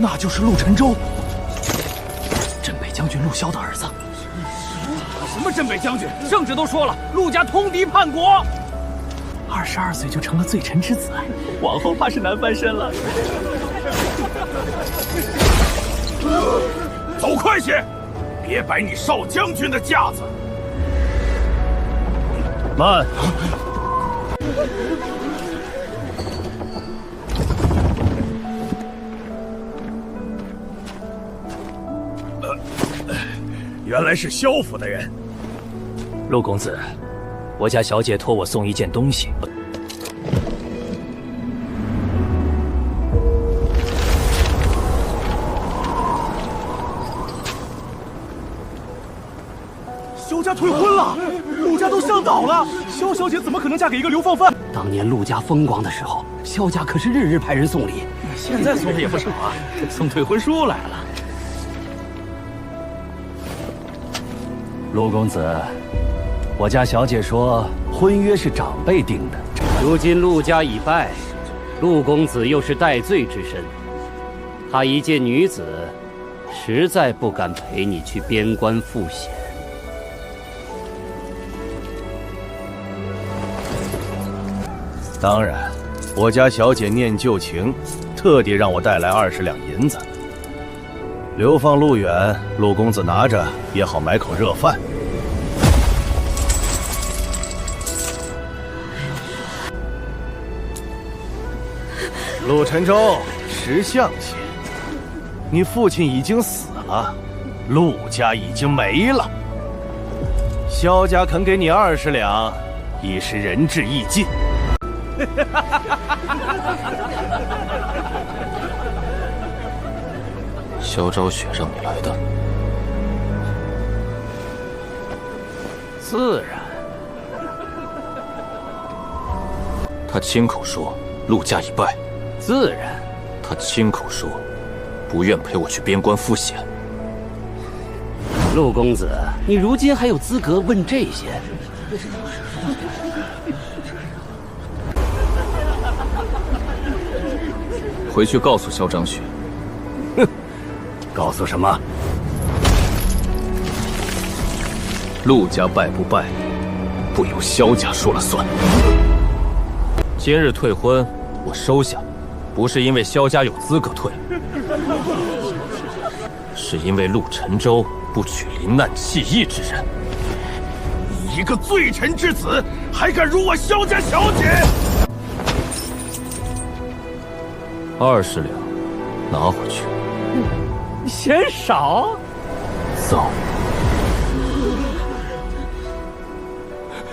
那就是陆沉舟，镇北将军陆骁的儿子。什么镇北将军？圣旨都说了，陆家通敌叛国。22岁就成了罪臣之子，往后怕是难翻身了。走快些，别摆你少将军的架子。慢！原来是萧府的人。陆公子，我家小姐托我送一件东西。萧家退婚了，陆家都上岛了，萧小姐怎么可能嫁给一个流放犯？当年陆家风光的时候，萧家可是日日派人送礼，现在送的也不少啊，送退婚书来了。陆公子，我家小姐说婚约是长辈定的，如今陆家已败，陆公子又是戴罪之身，她一介女子，实在不敢陪你去边关赴险。当然，我家小姐念旧情，特地让我带来20两银子。流放路远，陆公子拿着也好买口热饭。陆沉舟，识相些，你父亲已经死了，陆家已经没了。萧家肯给你20两，已是仁至义尽。萧昭雪让你来的，自然。他亲口说陆家已败，自然。他亲口说不愿陪我去边关赴险。陆公子，你如今还有资格问这些？回去告诉萧张雪。哼，告诉什么？陆家败不败，不由萧家说了算。今日退婚，我收下，不是因为萧家有资格退，是因为陆沉舟不娶临难弃义之人。你一个罪臣之子，还敢辱我萧家小姐？20两，拿回去。嫌少？走。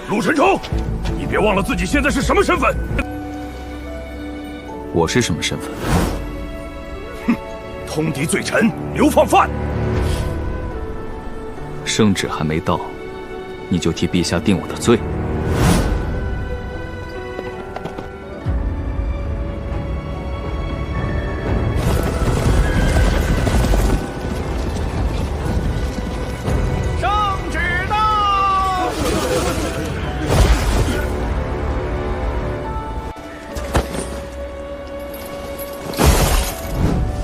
陆沉舟，你别忘了自己现在是什么身份。我是什么身份？哼，通敌罪臣，流放犯。圣旨还没到，你就替陛下定我的罪？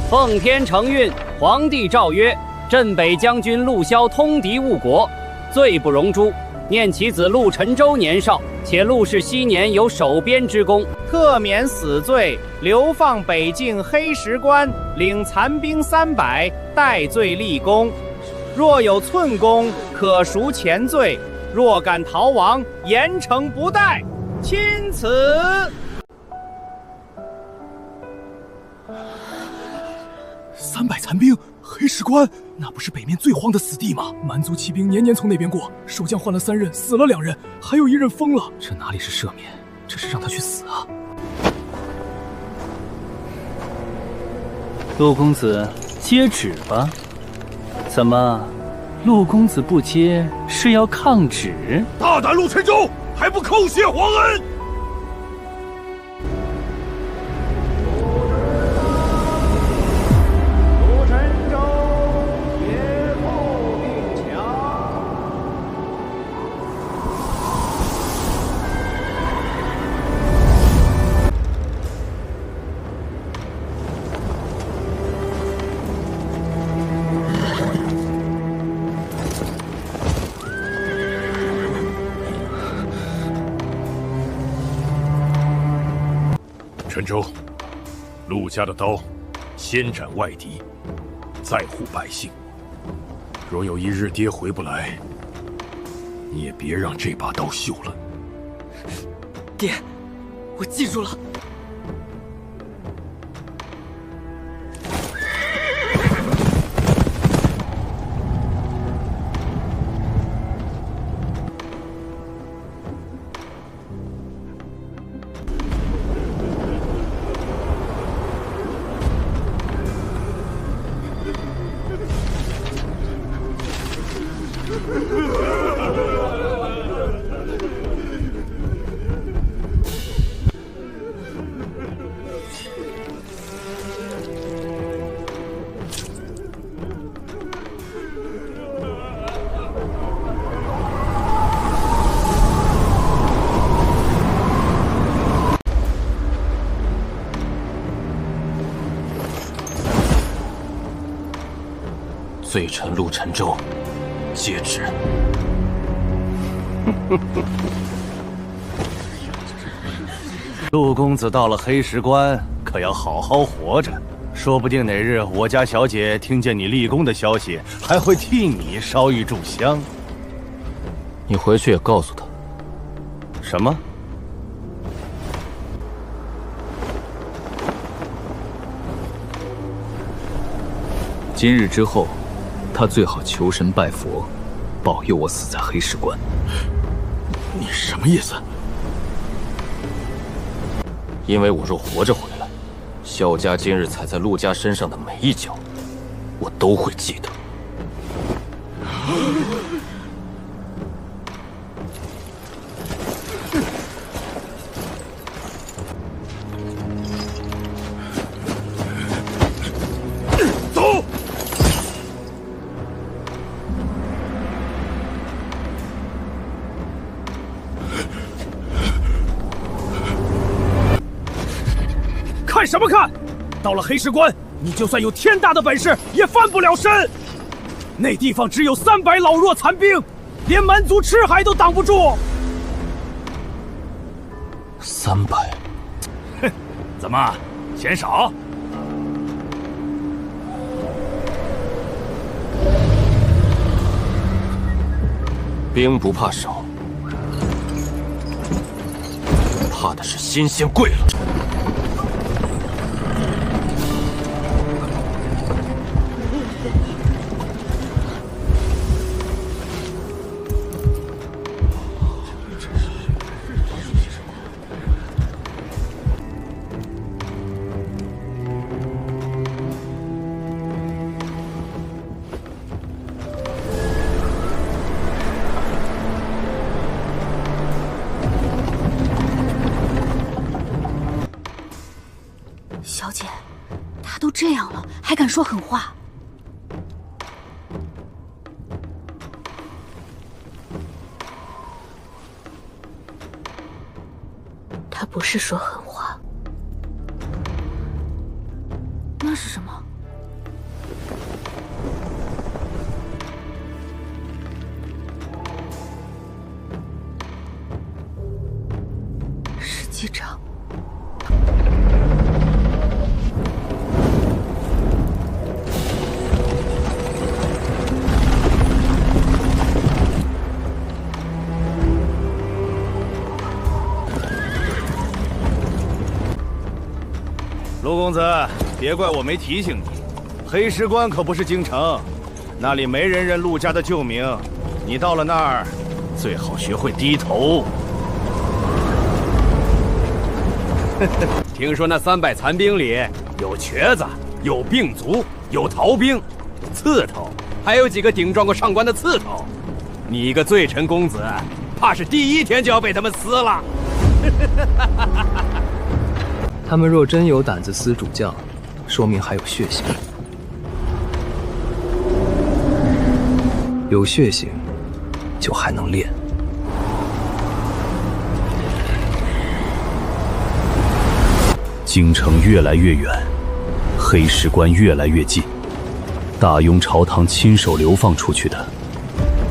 奉天承运，皇帝诏曰：镇北将军陆骁通敌误国，罪不容诛。念其子陆沉舟年少，且陆氏昔年有守边之功，特免死罪，流放北境黑石关，领残兵300，戴罪立功。若有寸功，可赎前罪；若敢逃亡，严惩不贷。钦此。300残兵，黑石关，那不是北面最荒的死地吗？蛮族骑兵年年从那边过，守将换了3任，死了2人，还有1人疯了。这哪里是赦免，这是让他去死啊！陆公子，接旨吧。怎么，陆公子不接是要抗旨？大胆陆沉舟，还不叩谢皇恩！陈州，陆家的刀，先斩外敌，再护百姓。若有一日爹回不来，你也别让这把刀锈了。爹，我记住了。罪臣陆沉舟，接旨。陆公子到了黑石关，可要好好活着。说不定哪日我家小姐听见你立功的消息，还会替你烧一炷香。你回去也告诉他。什么？今日之后，他最好求神拜佛，保佑我死在黑石关。你什么意思？因为我若活着回来，萧家今日踩在陆家身上的每一脚，我都会记得。走！看什么看？到了黑石关，你就算有天大的本事，也翻不了身。那地方只有300老弱残兵，连蛮族赤海都挡不住。300？哼，怎么嫌少？兵不怕少，怕的是心先跪了。小姐，他都这样了，还敢说狠话？他不是说狠话，那是什么？是机长。陆公子，别怪我没提醒你，黑石关可不是京城，那里没人认陆家的旧名。你到了那儿，最好学会低头。听说那300残兵里有瘸子，有病卒，有逃兵，刺头，还有几个顶撞过上官的刺头。你一个罪臣公子，怕是第1天就要被他们撕了。他们若真有胆子撕主将，说明还有血性。有血性，就还能练。京城越来越远，黑石关越来越近。大雍朝堂亲手流放出去的，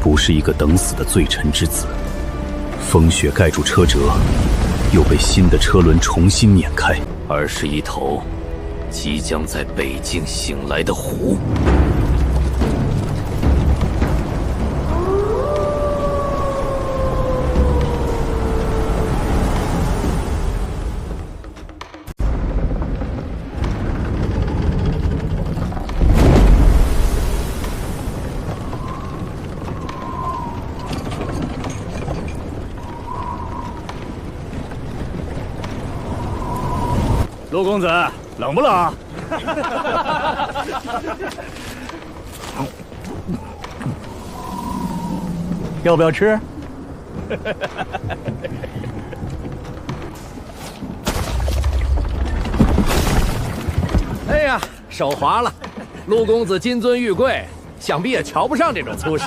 不是一个等死的罪臣之子。风雪盖住车辙，又被新的车轮重新碾开。而是一头即将在北境醒来的虎。陆公子，冷不冷？要不要吃？哎呀，手滑了。陆公子金尊玉贵，想必也瞧不上这种粗食。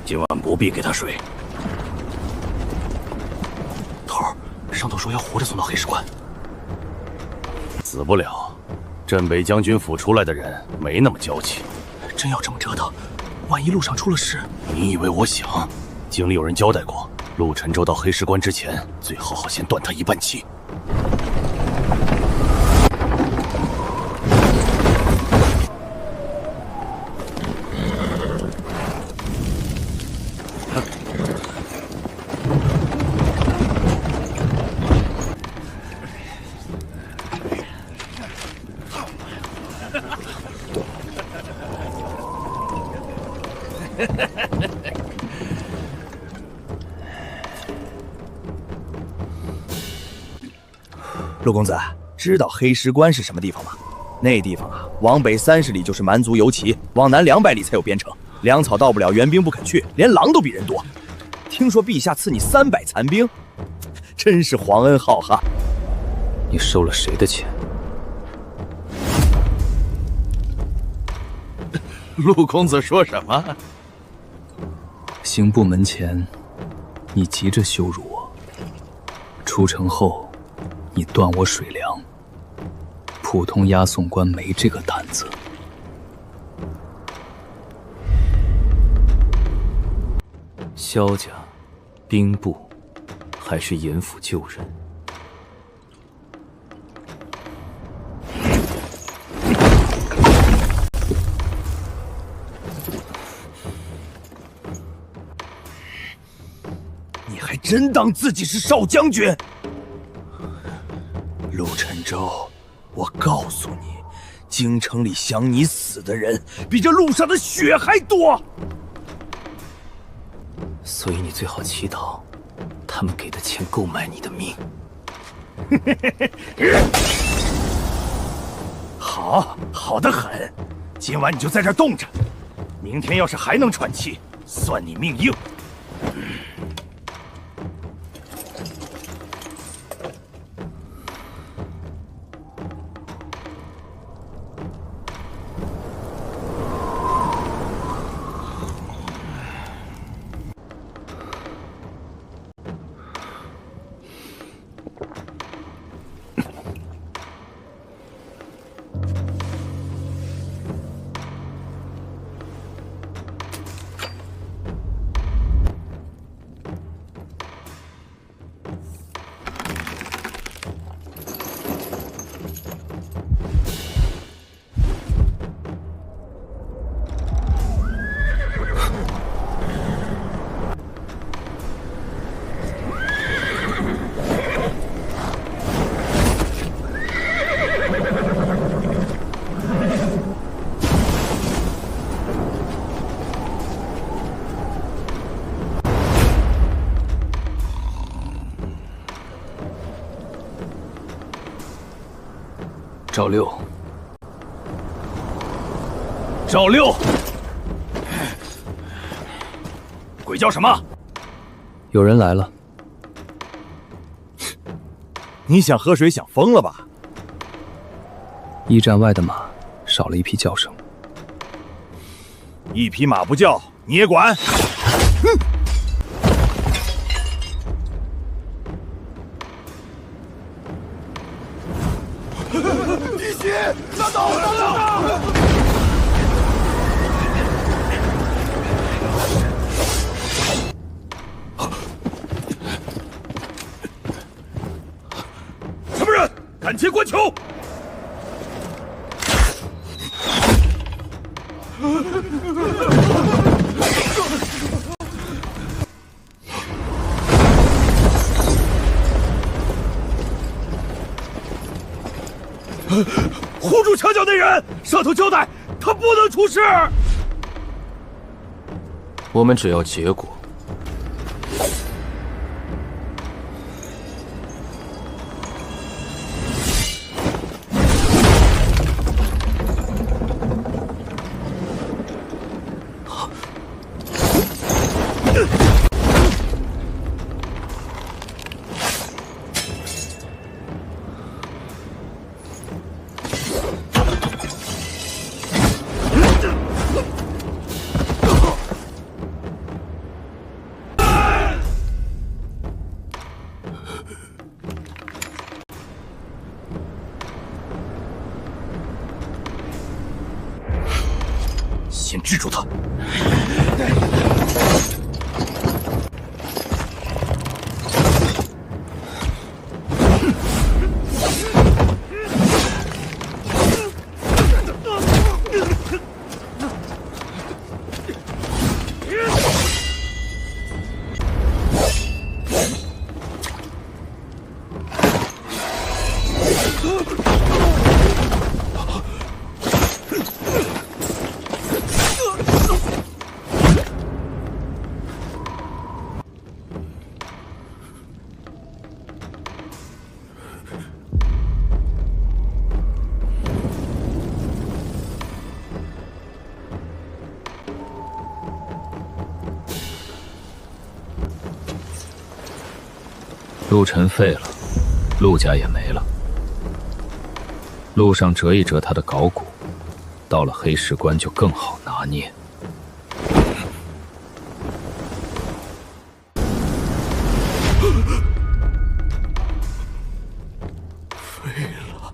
今晚不必给他水。头儿，上头说要活着送到黑石关。死不了。镇北将军府出来的人没那么娇气。真要这么折腾，万一路上出了事，你以为我想？京里有人交代过，陆沉舟到黑石关之前，最好先断他一半气。陆公子，知道黑石关是什么地方吗？那地方啊，往北30里就是蛮族游骑，往南200里才有边城。粮草到不了，援兵不肯去，连狼都比人多。听说陛下赐你300残兵，真是皇恩浩哈。你收了谁的钱？陆公子说什么？刑部门前，你急着羞辱我；出城后，你断我水粮。普通押送官没这个胆子。萧家、兵部，还是严府救人？你还真当自己是少将军？陆沉舟，我告诉你，京城里想你死的人比这路上的血还多。所以你最好祈祷，他们给的钱够买你的命。好得很。今晚你就在这儿冻着，明天要是还能喘气，算你命硬。赵六，赵六，鬼叫什么？有人来了。你想喝水想疯了吧？驿站外的马少了一匹叫声。一匹马不叫，你也管？弟媳，拿刀，拿刀！什么人？敢接官球！护住墙角那人，上头交代，他不能出事。我们只要结果。先制住他！陆晨废了，陆家也没了。路上折一折他的睾骨，到了黑石关就更好拿捏。废了。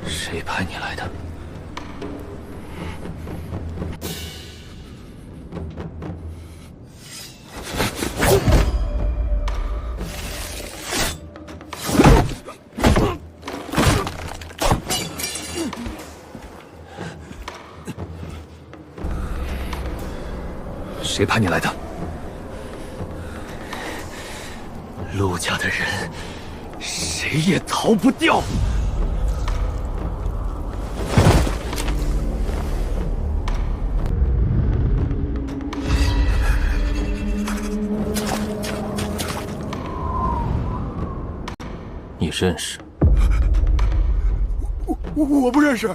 谁派你来的？谁派你来的？陆家的人，谁也逃不掉。你认识？我不认识。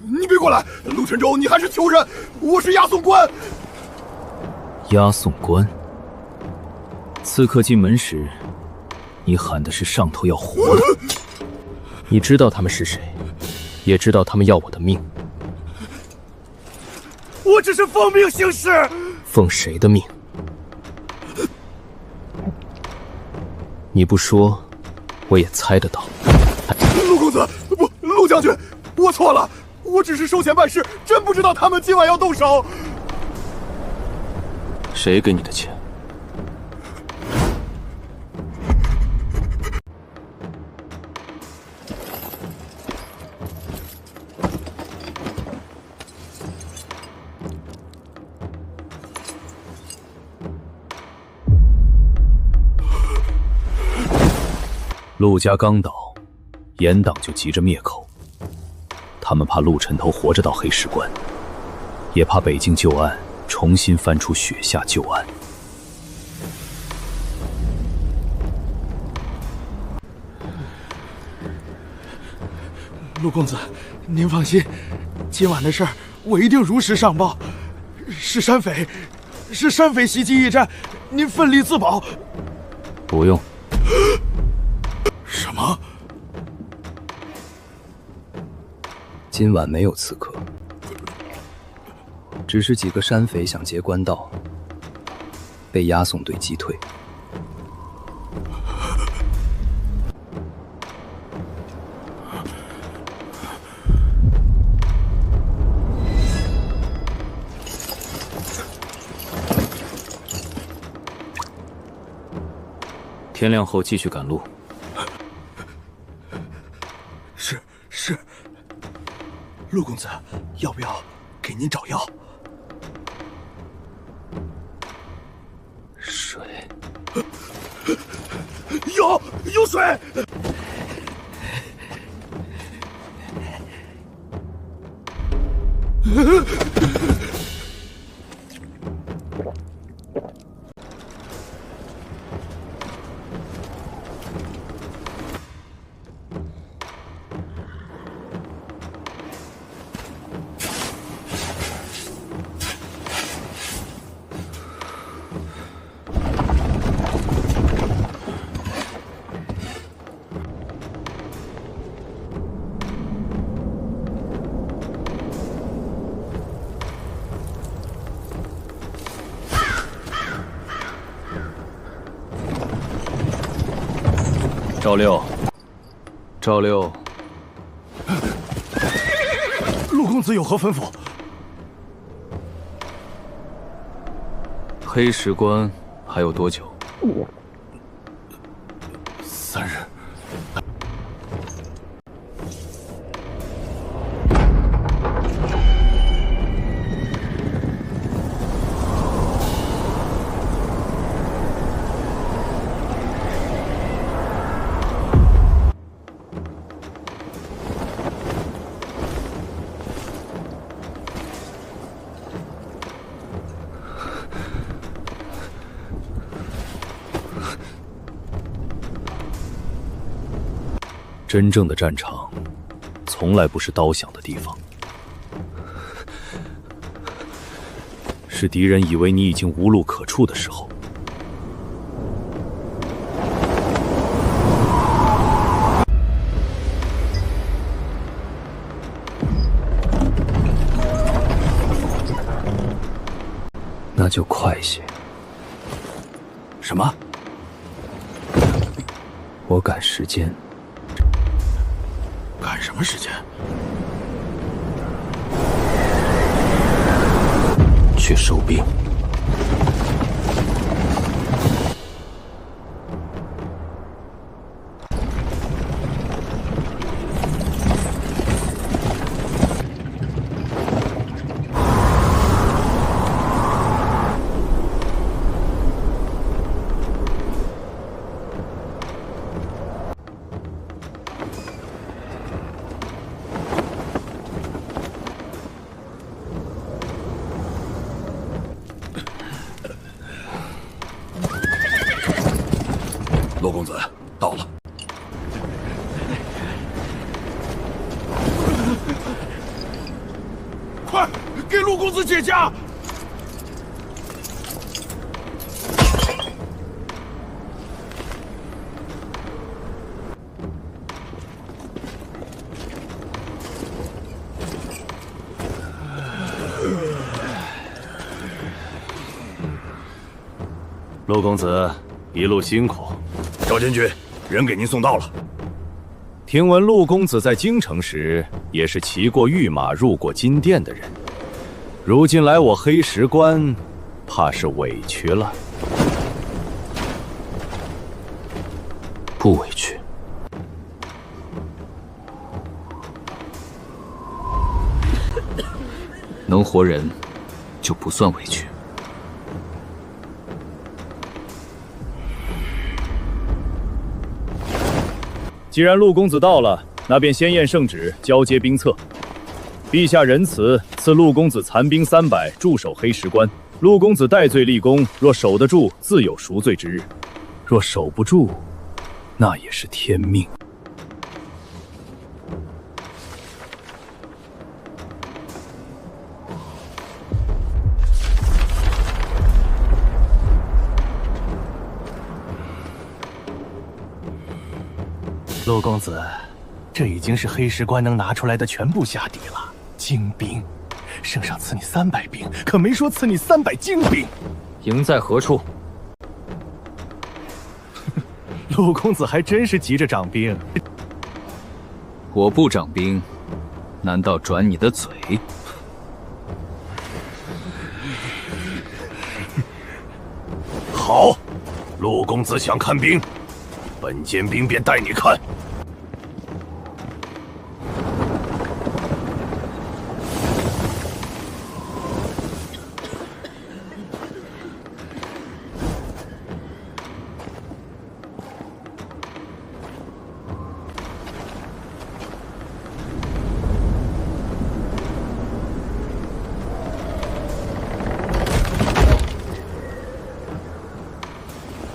你别过来，陆晨舟，你还是囚人，我是押送官。押送官？刺客进门时，你喊的是上头要活的。你知道他们是谁，也知道他们要我的命。我只是奉命行事。奉谁的命？你不说，我也猜得到。陆公子，不，陆将军，我错了，我只是收钱办事，真不知道他们今晚要动手。谁给你的钱？陆家刚倒，严党就急着灭口，他们怕陆晨头活着到黑石关，也怕北境旧案重新翻出雪下旧案。陆公子，您放心，今晚的事儿我一定如实上报。是山匪袭击驿站，您奋力自保。不用。什么？今晚没有刺客，只是几个山匪想劫官道，被押送队击退。天亮后继续赶路。是，陆公子，要不要给您找药？水。有水。赵六，陆公子有何吩咐？黑石关还有多久？3日。真正的战场，从来不是刀响的地方，是敌人以为你已经无路可处的时候。那就快些。什么？我赶时间。赶什么时间？去收兵。陆公子到了，快给陆公子解甲！陆公子一路辛苦。赵监军，人给您送到了。听闻陆公子在京城时也是骑过御马入过金殿的人，如今来我黑石关，怕是委屈了。不委屈。能活人，就不算委屈。既然陆公子到了，那便先验圣旨，交接兵策。陛下仁慈，赐赐陆公子残兵300，驻守黑石关。陆公子戴罪立功，若守得住，自有赎罪之日；若守不住，那也是天命。陆公子，这已经是黑石关能拿出来的全部下底了。精兵，圣上赐你300兵，可没说赐你300精兵。营在何处？陆公子还真是急着掌兵。我不掌兵，难道转你的嘴？好，陆公子想看兵，本监兵便带你看。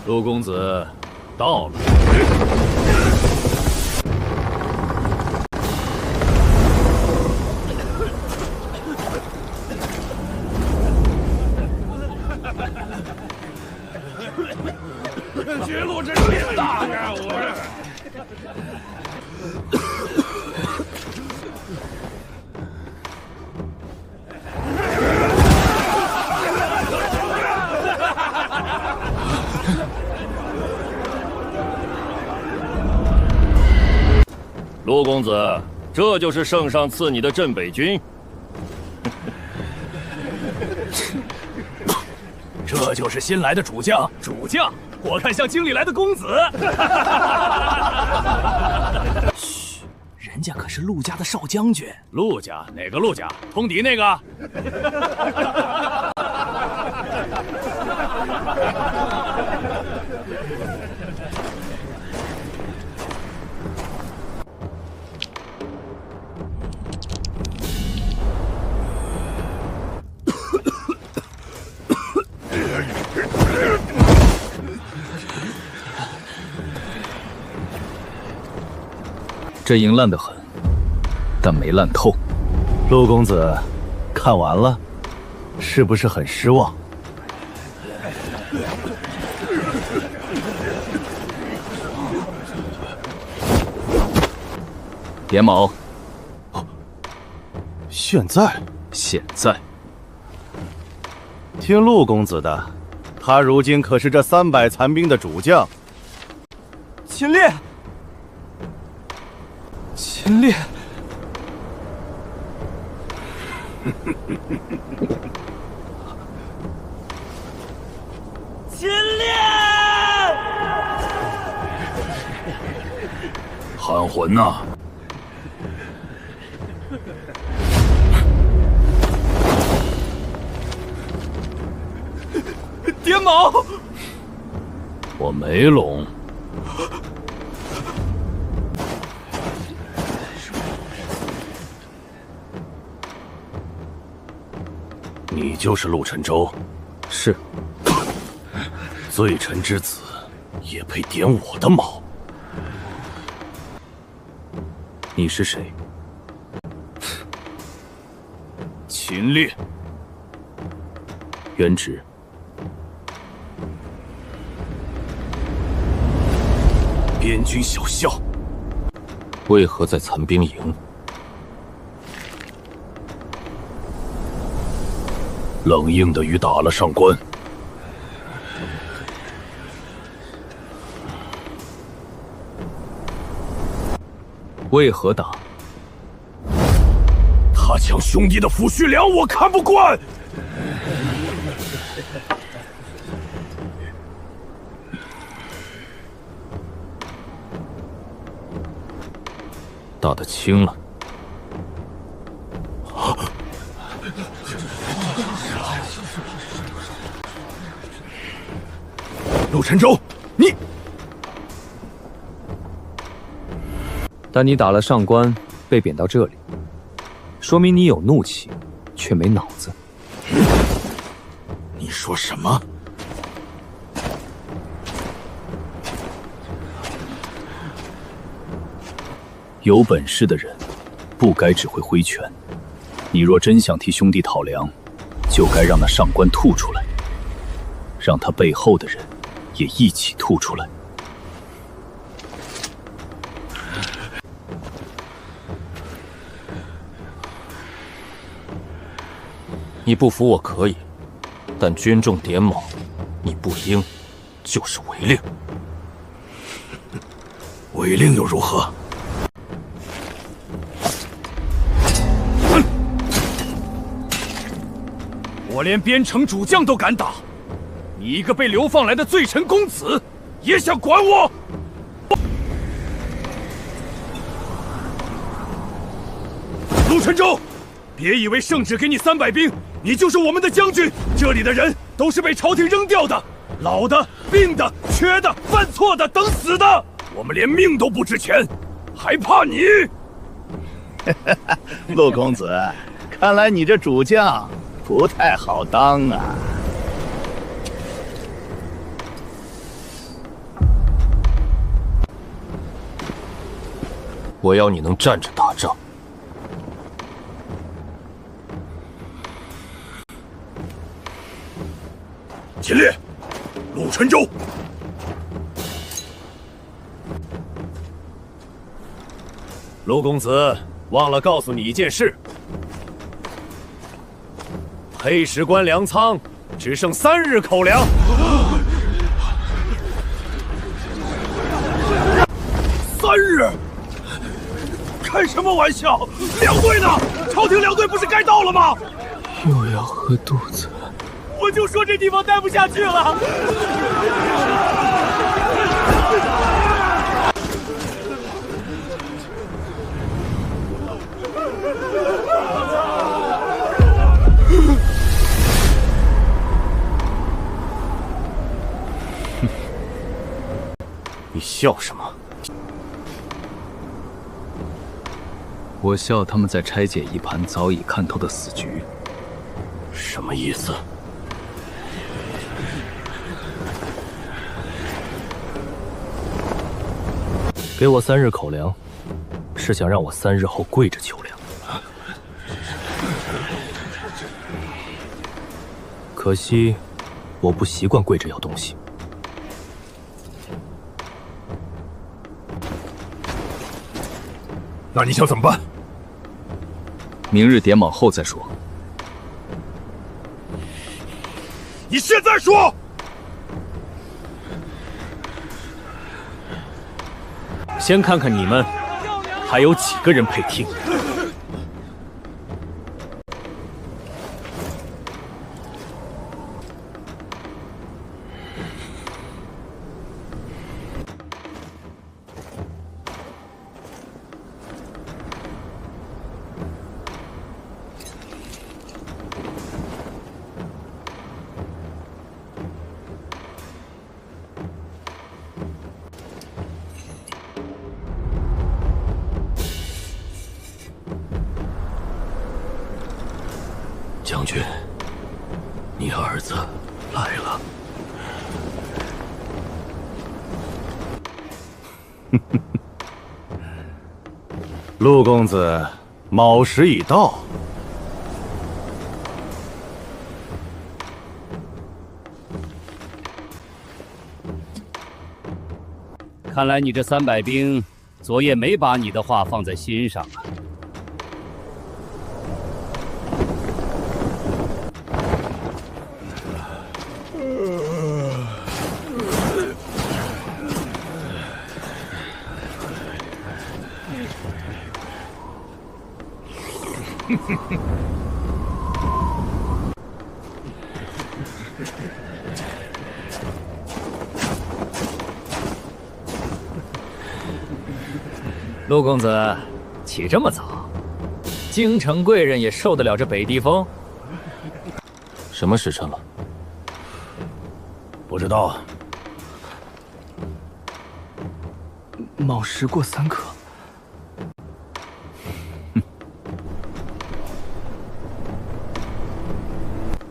陆公子到了。绝路这变大呀！陆公子，这就是圣上赐你的镇北军。这就是新来的主将。主将，我看像京里来的公子。嘘，人家可是陆家的少将军。陆家哪个陆家？通敌那个？这营烂得很，但没烂透。陆公子，看完了，是不是很失望？点卯。现在？现在。听陆公子的，他如今可是这300残兵的主将。秦烈。秦烈，秦烈，韩魂呐！点卯，我没拢。你就是陆沉舟，是。罪臣之子，也配点我的卯？你是谁？秦烈。原职。边军小校。为何在残兵营？冷硬的与打了上官。为何打？他抢兄弟的抚恤粮，我看不惯。打得轻了。陆沉舟，你……但你打了上官，被贬到这里，说明你有怒气，却没脑子。你说什么？有本事的人，不该只会挥拳。你若真想替兄弟讨粮，就该让那上官吐出来，让他背后的人也一起吐出来。你不服我可以，但军重点卯，你不应，就是违令。违令又如何？我连边城主将都敢打，你一个被流放来的罪臣公子，也想管我？陆沉舟，别以为圣旨给你300兵，你就是我们的将军。这里的人都是被朝廷扔掉的，老的、病的、缺的、犯错的等死的，我们连命都不值钱，还怕你？陆公子，看来你这主将不太好当啊。我要你能站着打仗。起列，陆沉舟。陆公子，忘了告诉你一件事：黑石关粮仓只剩3日口粮。3日？开什么玩笑？两队呢？朝廷两队不是该到了吗？又要饿肚子。我就说这地方待不下去了。你笑什么？我笑他们在拆解一盘早已看透的死局。什么意思？给我3日口粮，是想让我3日后跪着求粮。可惜，我不习惯跪着要东西。那你想怎么办？明日点卯后再说。你现在说！先看看你们还有几个人配听。将军，你儿子来了。陆公子，卯时已到。看来你这300兵，昨夜没把你的话放在心上啊。陆公子，起这么早，京城贵人也受得了这北地风？什么时辰了？不知道。卯时过3刻。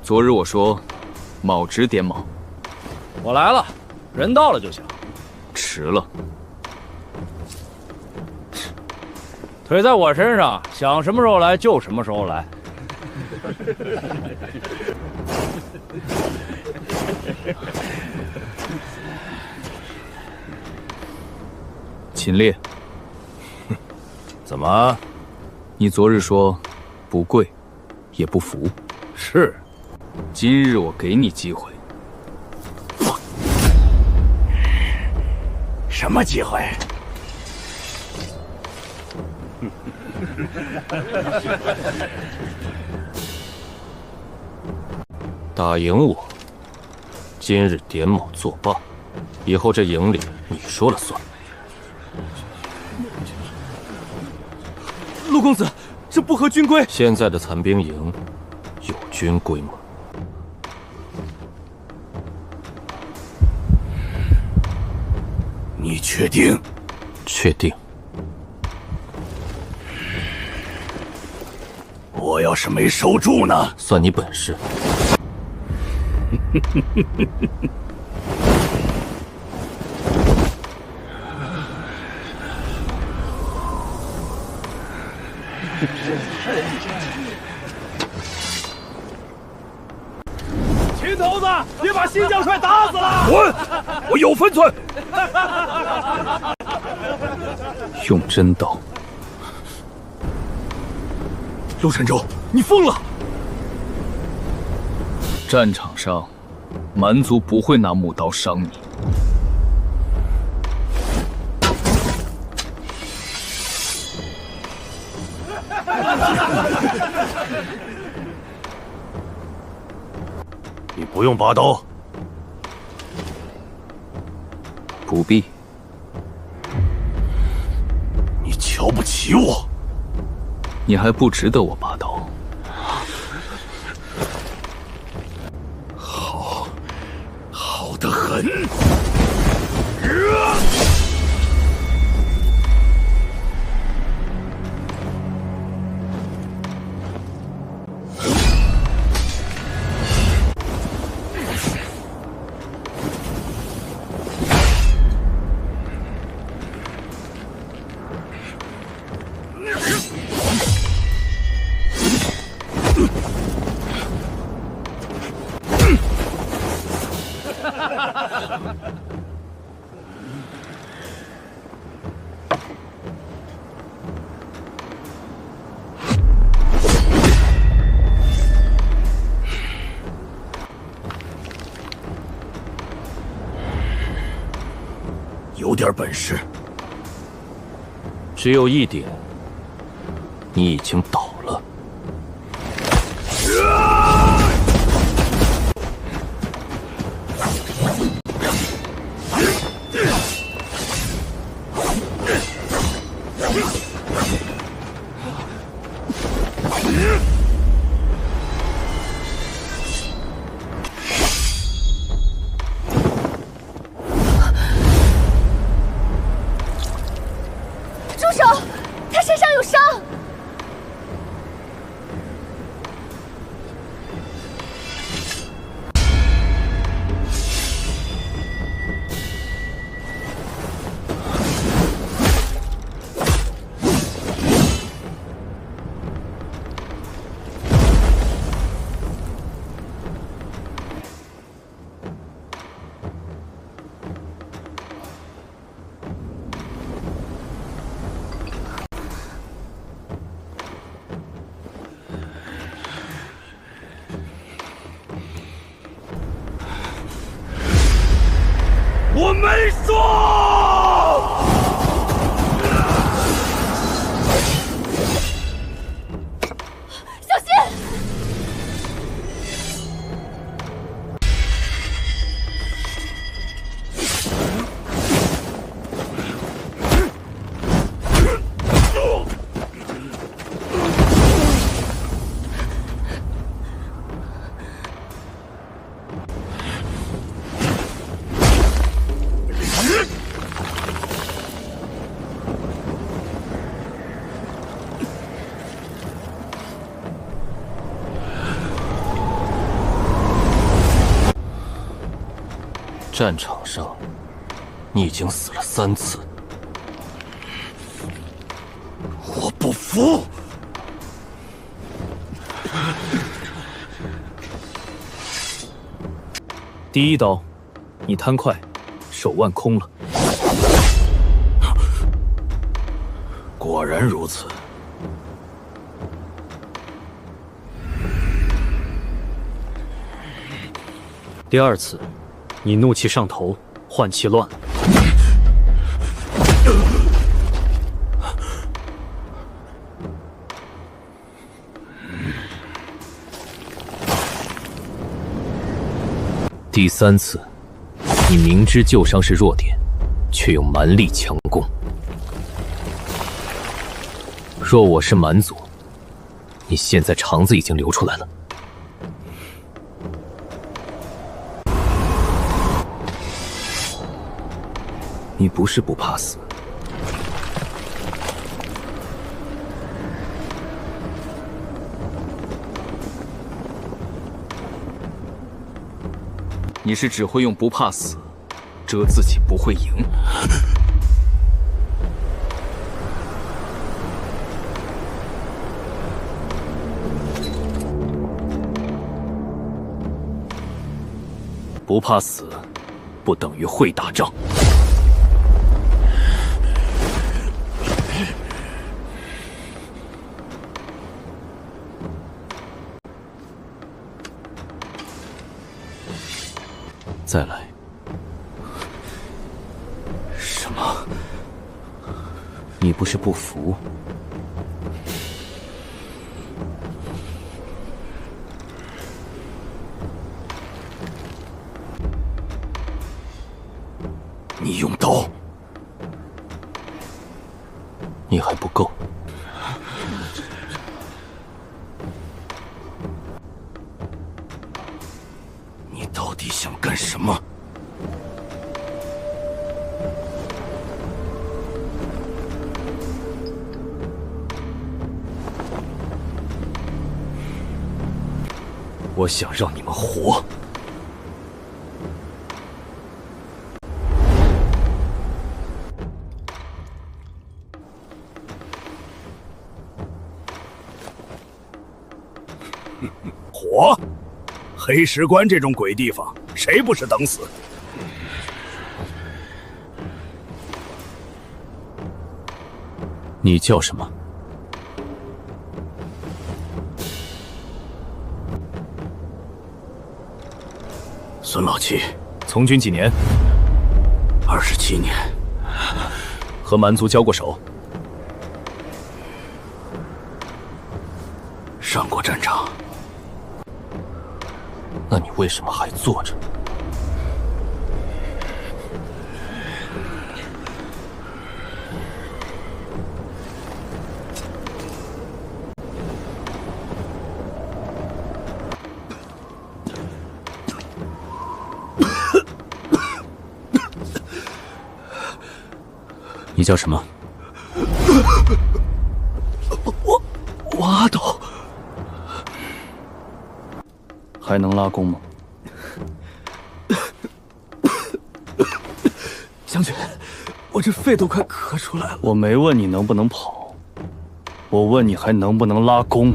昨日我说，卯值点卯。我来了，人到了就行。迟了。腿在我身上，想什么时候来就什么时候来。秦烈，怎么？你昨日说不跪，也不服。是。今日我给你机会。什么机会？打赢我，今日点卯作罢，以后这营里你说了算。陆公子，这不合军规。现在的残兵营有军规吗？你确定？确定。我要是没守住呢？算你本事。秦头子，别把新将帅打死了！滚！我有分寸。用真刀。陆晨舟，你疯了！战场上，蛮族不会拿木刀伤你。你不用拔刀。不必。你瞧不起我？你还不值得我拔刀。好得很。有点本事。只有一点，你已经倒了。我没说。小心！战场上，你已经死了3次。我不服！第一刀，你贪快，手腕空了。果然如此。第二次，你怒气上头，换气乱了。第3次，你明知旧伤是弱点，却又蛮力强攻。若我是蛮族，你现在肠子已经流出来了。你不是不怕死，你是只会用不怕死遮自己不会赢。不怕死，不等于会打仗。再来。什么？你不是不服？你用刀，你还不够。你到底想干什么？我想让你们活。活？黑石关这种鬼地方，谁不是等死？你叫什么？孙老七，从军几年27年，和蛮族交过手，上过战场。那你为什么还坐着？你叫什么？我阿斗。还能拉弓吗？将军，我这肺都快咳出来了。我没问你能不能跑，我问你还能不能拉弓。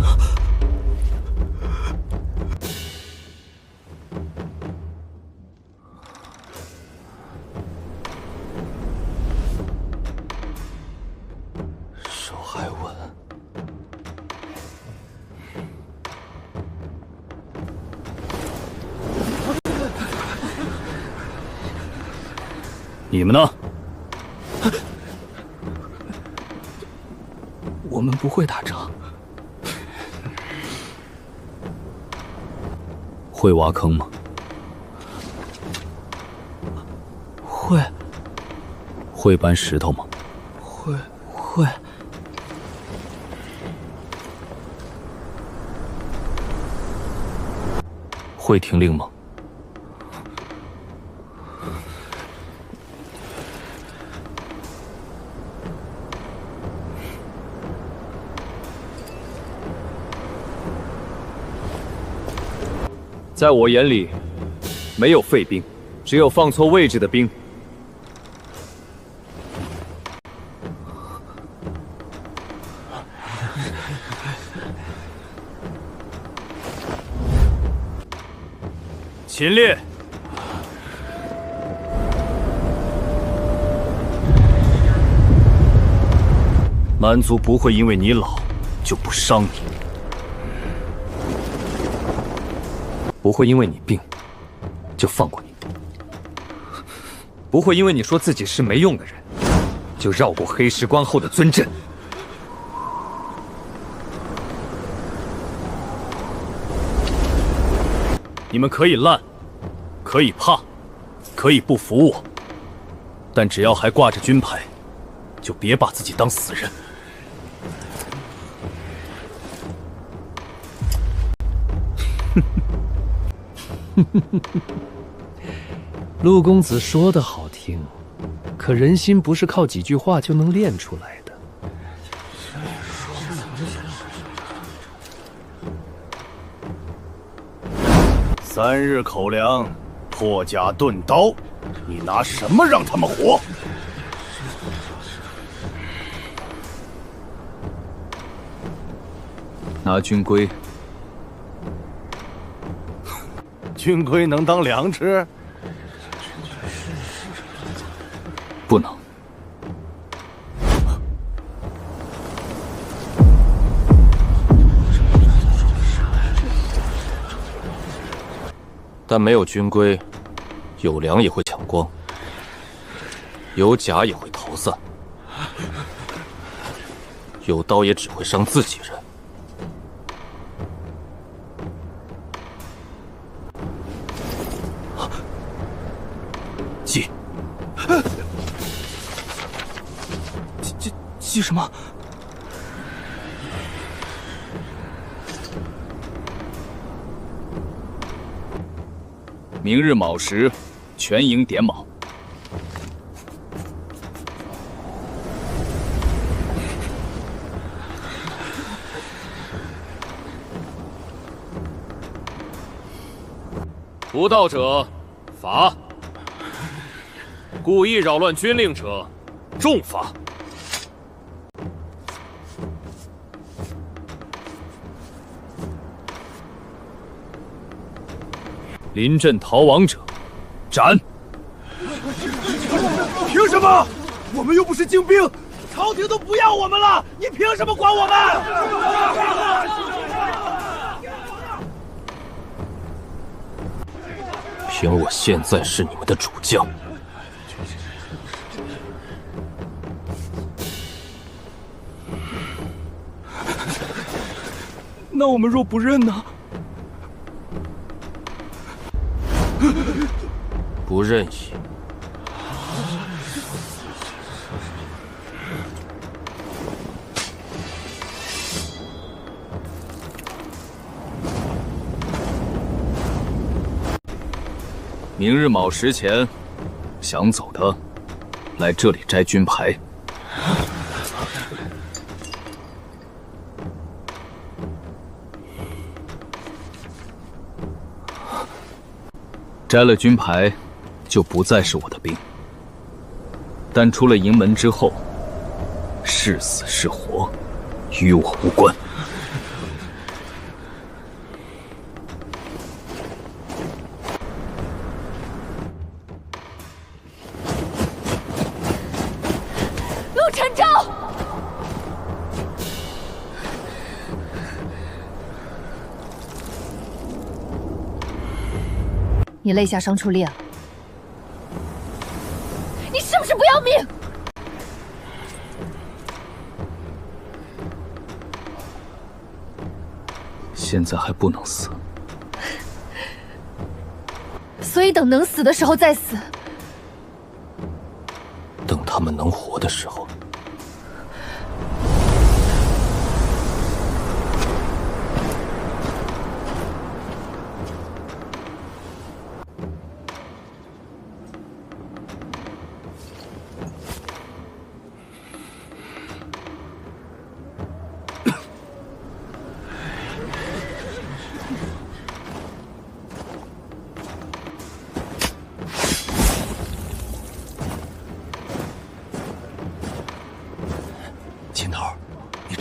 手还稳。你们呢？我们不会打仗。会挖坑吗？会。会搬石头吗？会。会听令吗？在我眼里，没有废兵，只有放错位置的兵。秦烈，蛮族不会因为你老就不伤你，不会因为你病就放过你，不会因为你说自己是没用的人就绕过黑石关后的尊阵。你们可以烂，可以怕，可以不服我，但只要还挂着军牌，就别把自己当死人。陆公子说的好听，可人心不是靠几句话就能练出来的。3日口粮，破甲钝刀，你拿什么让他们活？拿军规。军规能当粮吃？不能。但没有军规，有粮也会抢光，有甲也会逃散，有刀也只会伤自己人。记，记什么？明日卯时，全营点卯。不到者，罚；故意扰乱军令者，重罚。临阵逃亡者，斩！凭什么？我们又不是精兵，朝廷都不要我们了，你凭什么管我们？凭我现在是你们的主将。那我们若不认呢？不任意。明日卯时前，想走的，来这里摘军牌。摘了军牌，就不再是我的兵。但出了营门之后，是死是活，与我无关。陆晨舟，你肋下伤处裂了，你是不是不要命？现在还不能死，所以等能死的时候再死。等他们能活的时候。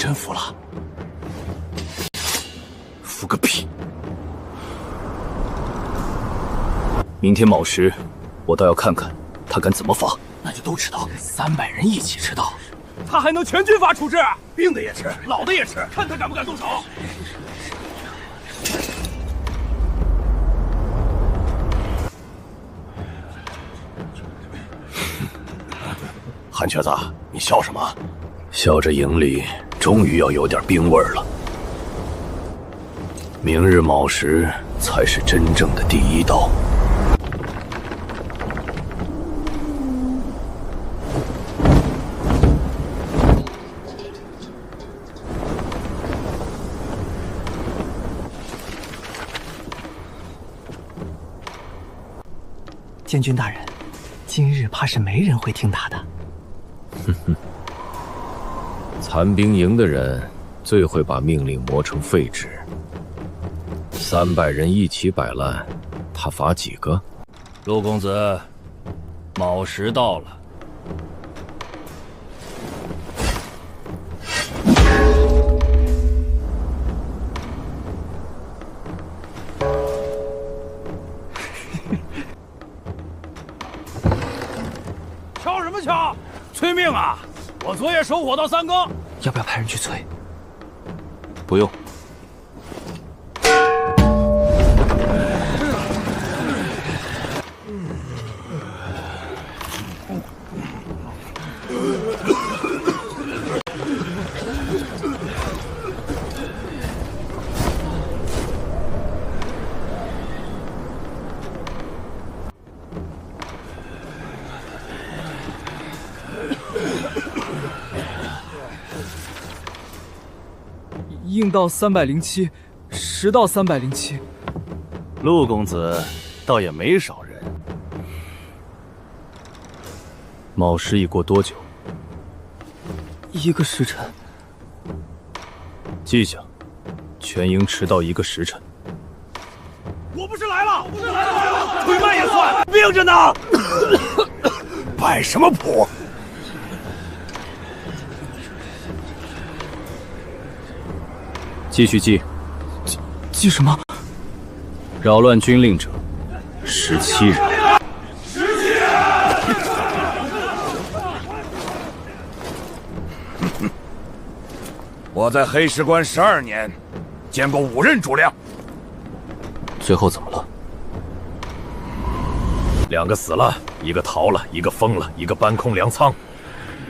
真服了。服个屁！明天卯时，我倒要看看他敢怎么罚。那就都迟到，300人一起迟到。他还能全军阀处置，病的也吃，老的也吃，看他敢不敢动手。韩瘸子，你笑什么？笑这营里终于要有点兵味儿了。明日卯时才是真正的第一刀。监军大人，今日怕是没人会听他的。哼哼，残兵营的人最会把命令磨成废纸。300人一起摆烂，他罚几个？陆公子，卯时到了。敲什么敲？催命啊！我昨夜守火到3更。要不要派人去催？不用。应到307，时到307。陆公子倒也没少人。卯时已过多久1个时辰。记下，全营迟到1个时辰。我不是来了，腿慢也算，病着呢。摆什么谱？继续记。记什么？扰乱军令者17人。我在黑石关12年，见过5任主粮。最后怎么了？2个死了，1个逃了，1个疯了，1个搬空粮仓。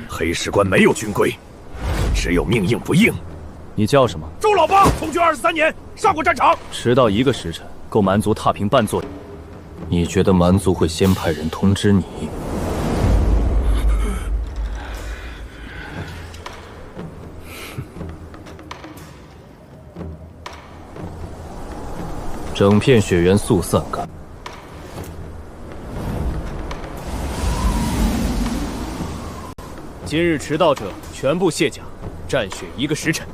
黑石关没有军规，只有命应不应。你叫什么？周老八，从军23年，上过战场。迟到1个时辰，够蛮族踏平半座。你觉得蛮族会先派人通知你？整片雪原速散干。今日迟到者全部卸甲，战雪1个时辰。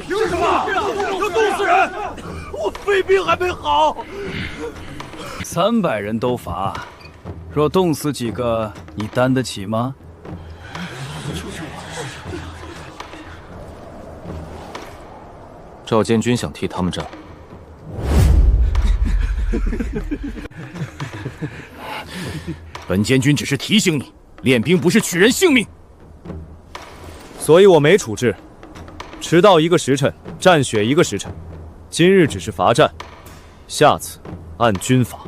凭什么？要冻死人！我肺病还没好。300人都罚，若冻死几个，你担得起吗？赵监军想替他们战。本监军只是提醒你，练兵不是取人性命。所以我没处置。迟到1个时辰，战雪1个时辰。今日只是罚站，下次按军法。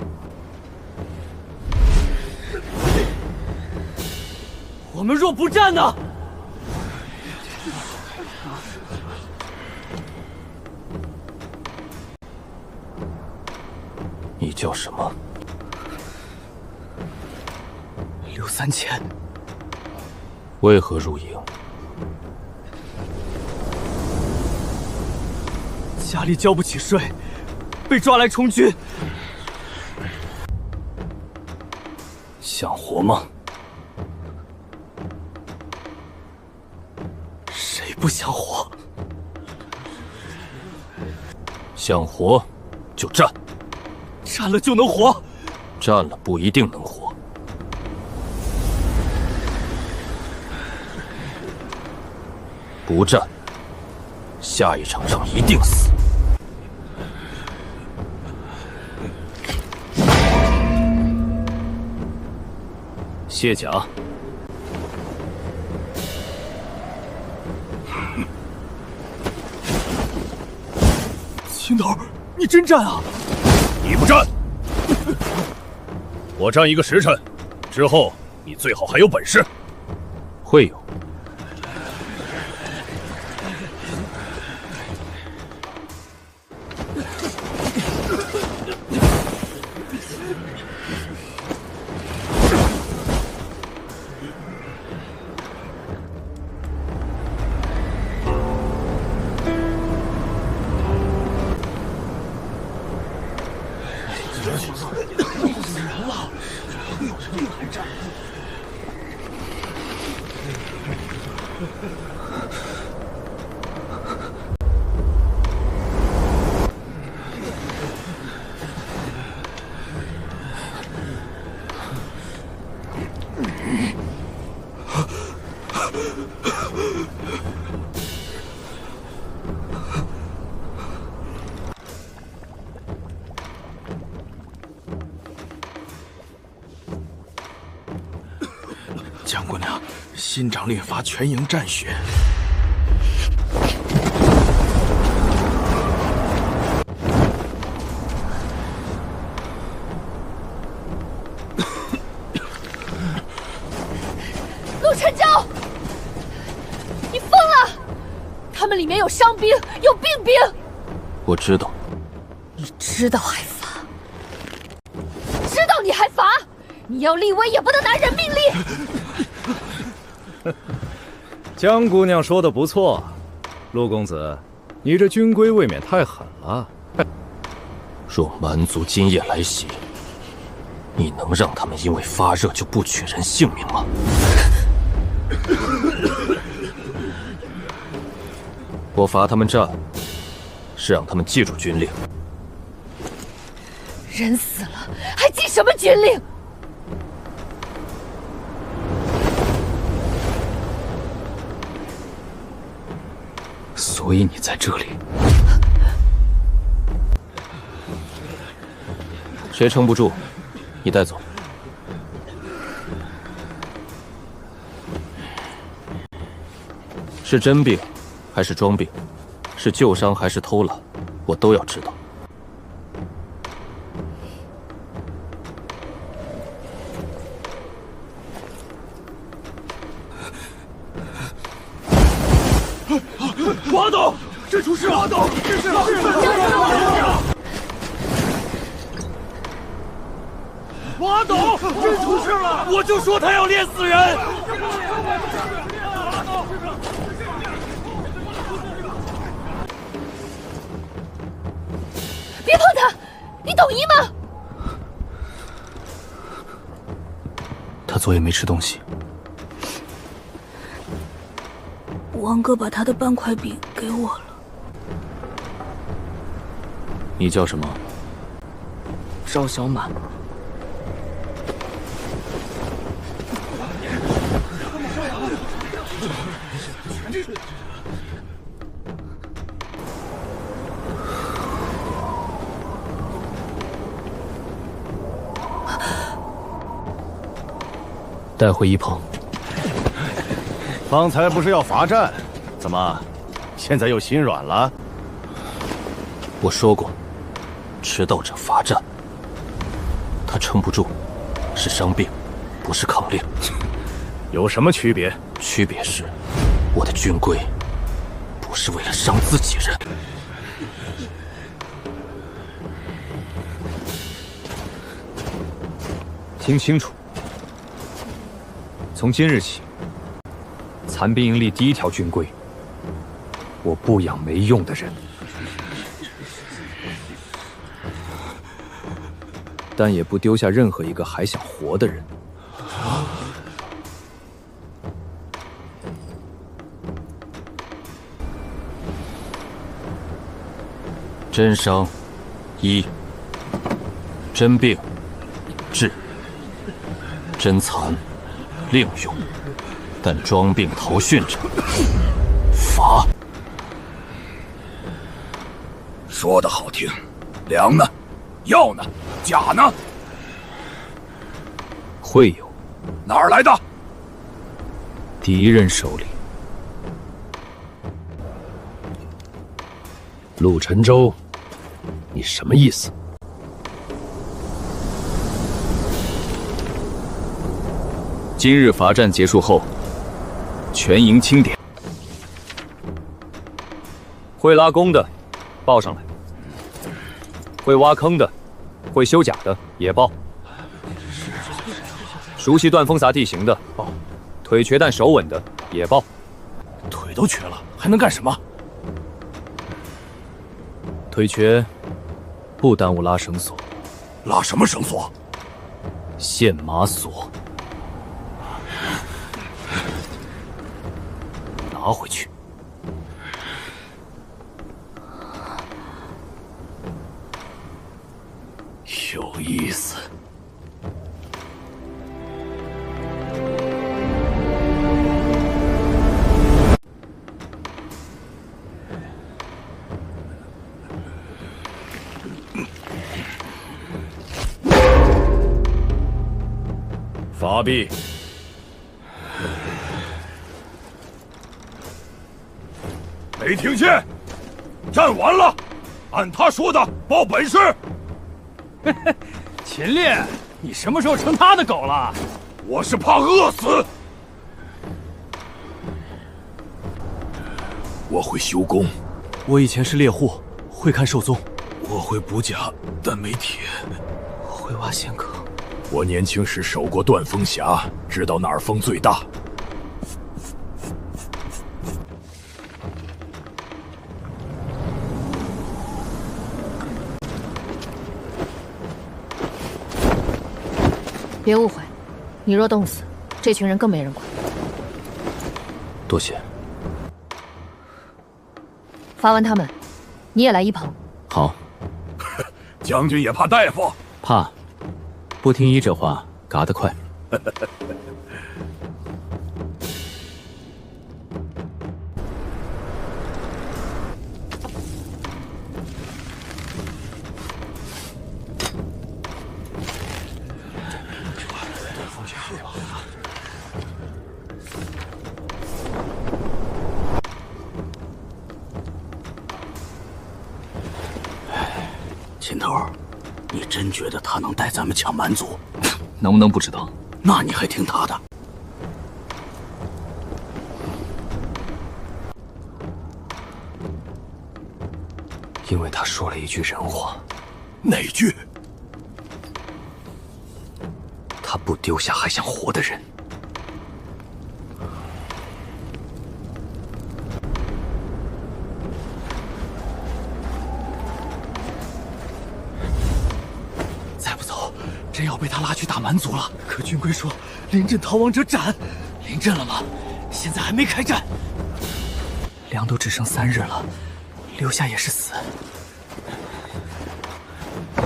我们若不战呢？你叫什么？刘三千。为何入营？家里交不起税，被抓来充军。想活吗？谁不想活？想活就战，战了就能活，战了不一定能活。不战下一场仗一定死。卸甲。青头，你真战啊！你不战，我战一个时辰，之后你最好还有本事。会有。江姑娘，新长令发全营战雪。陆晨舟，你疯了！他们里面有伤兵，有病兵。我知道。你知道还罚？知道你还罚？你要立威也不能拿人命立。江姑娘说的不错，陆公子，你这军规未免太狠了。若蛮族今夜来袭，你能让他们因为发热就不取人性命吗？我罚他们战，是让他们记住军令。人死了，还记什么军令？所以你在这里，谁撑不住，你带走。是真病，还是装病？是旧伤还是偷懒？我都要知道。王董，这出事了！王董，这是王董，这出事了！我就说他要练死人。别碰他，你懂医吗？他昨夜没吃东西。王哥把他的半块饼给我了。你叫什么？赵小满。带回一旁。方才不是要罚站，怎么，现在又心软了？我说过，迟到者罚站。他撑不住，是伤病，不是抗令。有什么区别？区别是，我的军规不是为了伤自己人。听清楚，从今日起，残兵营立第一条军规：我不养没用的人。但也不丢下任何一个还想活的人。真伤，医；真病，治；真残，另用。但装病逃训者，罚。说的好听，粮呢？药呢？甲呢？会有。哪儿来的？敌人手里。陆沉舟，你什么意思？今日伐战结束后，全营清点。会拉弓的，报上来；会挖坑的，会修甲的也报；熟悉断风峡地形的报；腿瘸但手稳的也报。腿都瘸了，还能干什么？腿瘸，不耽误拉绳索。拉什么绳索？线马索。拿回去。有意思。伐毕。没听见？战完了，按他说的报本事。秦烈，你什么时候成他的狗了？我是怕饿死。我会修弓，我以前是猎户，会看兽踪。我会补甲，但没铁。我会挖陷坑。我年轻时守过断风峡，知道哪儿风最大。别误会，你若冻死，这群人更没人管。多谢。罚完他们，你也来一旁。好。将军也怕大夫？怕。不听医者话，嘎得快。秦头，你真觉得他能带咱们抢蛮族？能不能不知道？那你还听他的？因为他说了一句人话。哪句？他不丢下还想活的人。真要被他拉去打蛮族了。可军规说临阵逃亡者斩，临阵了吗？现在还没开战，粮都只剩3日了，留下也是死。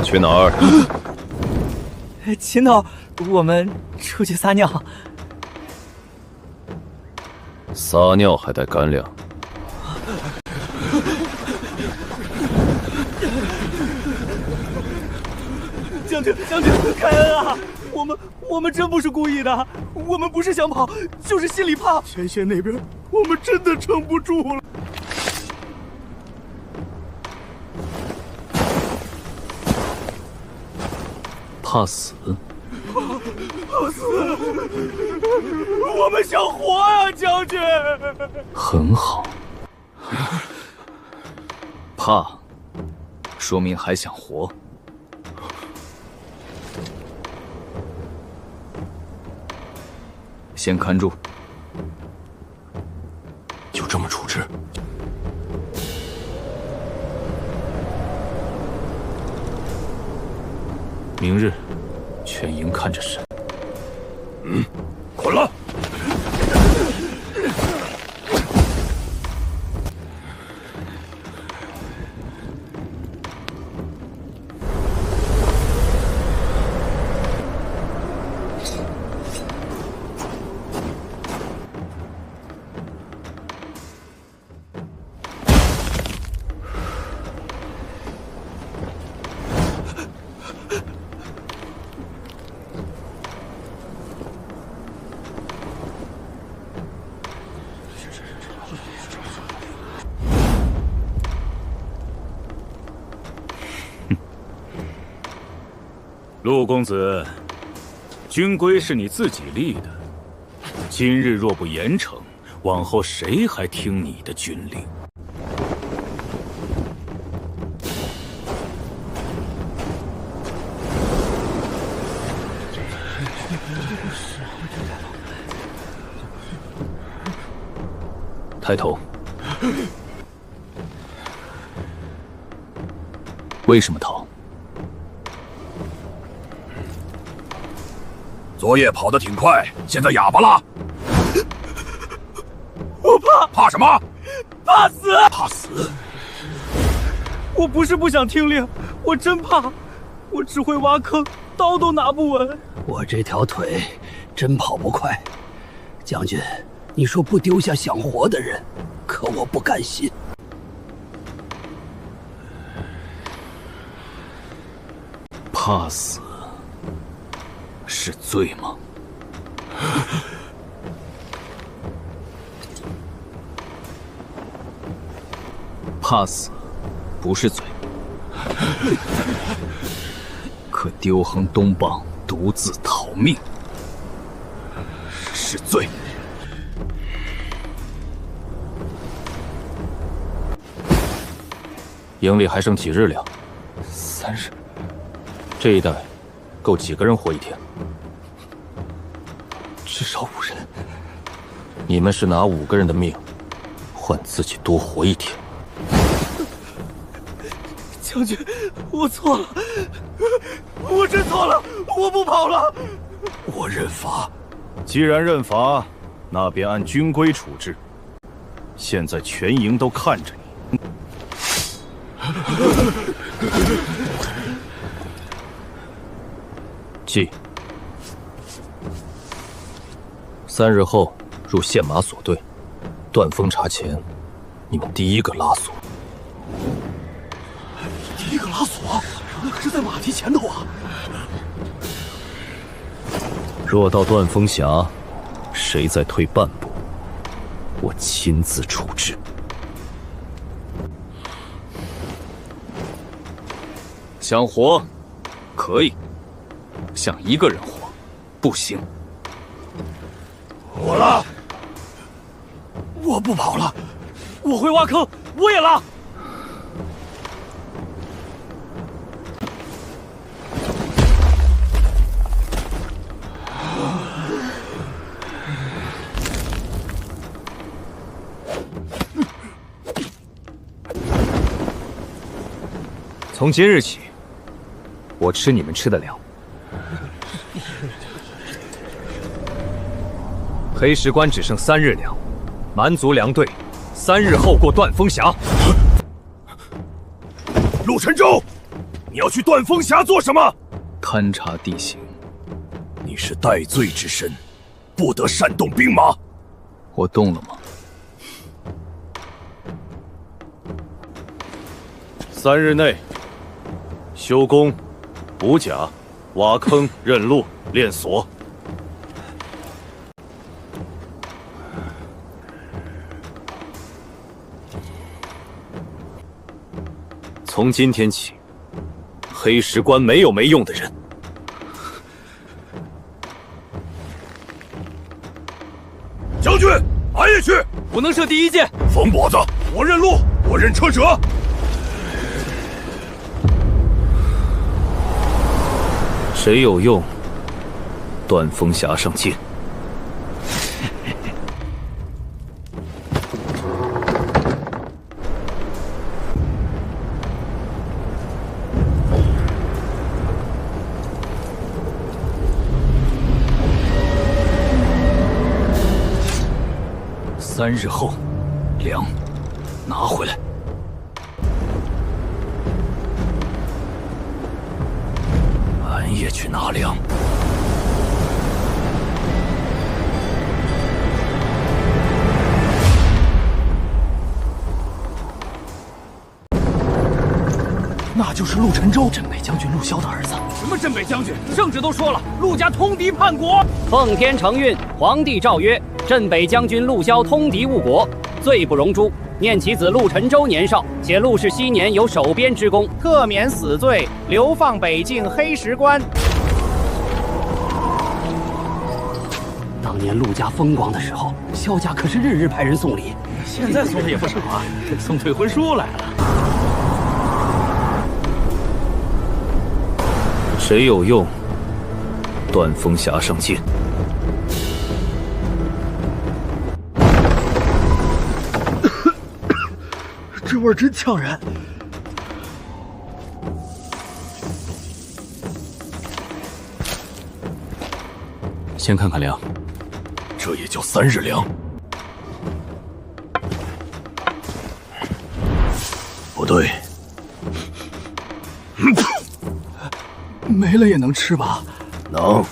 去哪儿？秦头，我们出去撒尿。撒尿还带干粮？将军，开恩啊！我们真不是故意的，我们不是想跑，就是心里怕。前线那边，我们真的撑不住了。怕死？怕死！我们想活啊，将军。很好。怕，说明还想活。先看住，就这么处置。明日，全营看着审。捆了。陆公子，军规是你自己立的，今日若不严惩，往后谁还听你的军令？抬头。为什么逃？昨夜跑得挺快，现在哑巴了。我怕。怕什么？怕死。怕死？我不是不想听令，我真怕。我只会挖坑，刀都拿不稳。我这条腿真跑不快。将军，你说不丢下想活的人，可我不甘心。怕死是罪吗？怕死不是罪，可丢横东邦独自逃命是罪。营里还剩几日粮？3日。这一带够几个人活一天？至少5人。你们是拿5个人的命换自己多活一天？将军，我错了，我真错了，我不跑了。我认罚。既然认罚，那便按军规处置。现在全营都看着你。记，3日后入县马所队，断风茶前，你们第一个拉锁。第一个拉锁，那可是在马蹄前头啊！若到断风峡，谁再退半步，我亲自处置。想活，可以；想一个人活，不行。我拉，我不跑了，我会挖坑，我也拉。从今日起，我吃你们吃的粮。黑石关只剩3日粮，蛮族粮队3日后过断风峡。陆沉舟，你要去断风峡做什么？勘察地形。你是戴罪之身，不得擅动兵马。我动了吗？3日内修弓、补甲、挖坑、认路、练锁。从今天起，黑石关没有没用的人。将军，俺也去。我能射第1箭。冯跛子，我认路，我认车辙。谁有用，断风峡上见。3日后，粮拿回来。俺也去拿粮。那就是陆沉舟，镇北将军陆骁的儿子。什么镇北将军？圣旨都说了，陆家通敌叛国。奉天承运，皇帝诏曰：镇北将军陆骁通敌误国，罪不容诛。念其子陆沉舟年少，且陆氏昔年有守边之功，特免死罪，流放北境黑石关。年陆家风光的时候，萧家可是日日派人送礼，现在送的也不少啊，送退婚书来了。谁有用？断风匣上剑。这味儿真呛人。先看看粮，这也叫3日粮？不对，没了也能吃吧？能，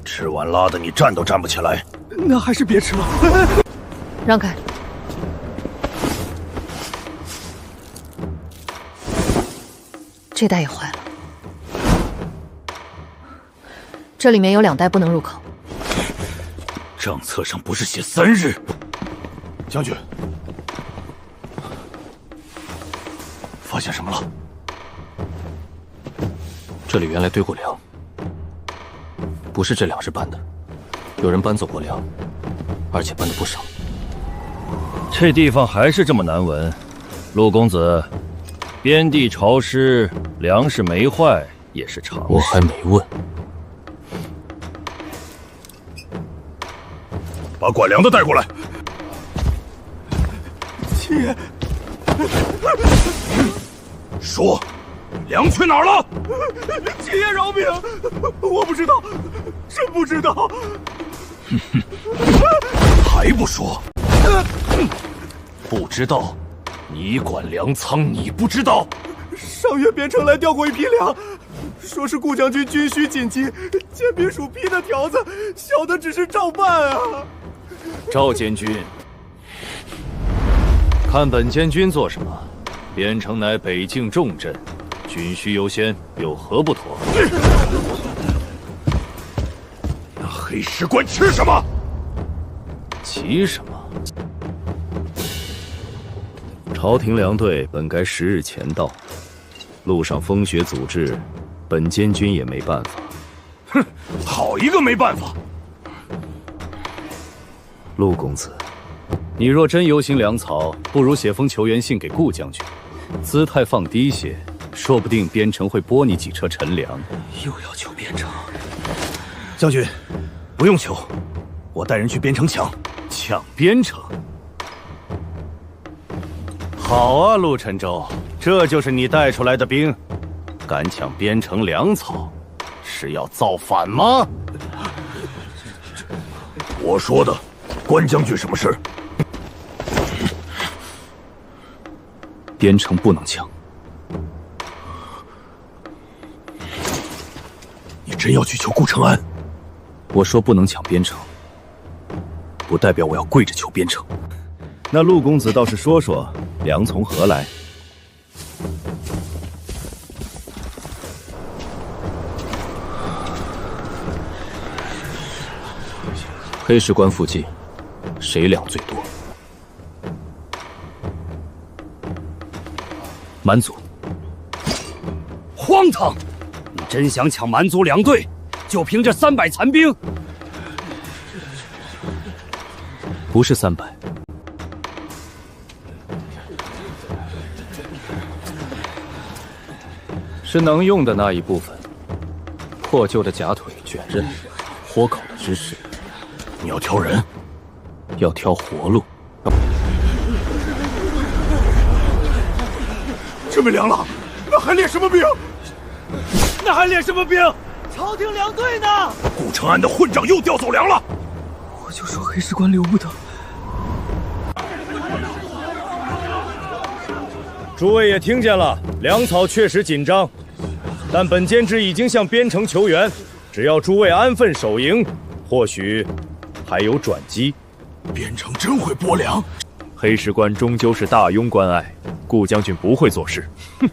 吃完拉的你站都站不起来。那还是别吃了。让开。这袋也坏了，这里面有2袋不能入口。账册上不是写3日？将军，发现什么了？这里原来堆过粮，不是这2日搬的，有人搬走过粮，而且搬的不少。这地方还是这么难闻，陆公子，边地潮湿，粮食没坏也是常事。我还没问。把管粮的带过来。七爷，说，粮去哪儿了？七爷饶命！我不知道，真不知道。还不说？不知道？你管粮仓，你不知道？上月边城来调过一批粮，说是顾将军军需紧急，剑兵署批的条子，小的只是照办啊。赵监军，看本监军做什么？边城乃北境重镇，军需优先，有何不妥？那黑石关吃什么？急什么？朝廷粮队本该10日前到，路上风雪阻滞，本监军也没办法。哼，好一个没办法！陆公子，你若真忧心粮草，不如写封求援信给顾将军，姿态放低些，说不定边城会拨你几车陈粮。又要求边城？将军，不用求，我带人去边城抢边城。好啊，陆沉舟，这就是你带出来的兵，敢抢边城粮草，是要造反吗？我说的，关将军什么事？边城不能抢。你真要去求顾承安？我说不能抢边城，不代表我要跪着求边城。那陆公子倒是说说，粮从何来？黑石关附近，谁粮最多？蛮族。荒唐！你真想抢蛮族粮队，就凭这300残兵？不是300。是能用的那一部分，破旧的假腿、卷刃、豁口的知识。你要挑人，要挑活路。这没粮了，那还练什么兵？那还练什么兵？朝廷粮队呢？顾承安的混账又调走粮了。我就说黑石关留不得。诸位也听见了，粮草确实紧张，但本监制已经向边城求援，只要诸位安分守营，或许还有转机。边城真会拨粮？黑石关终究是大庸关隘，顾将军不会做事。哼，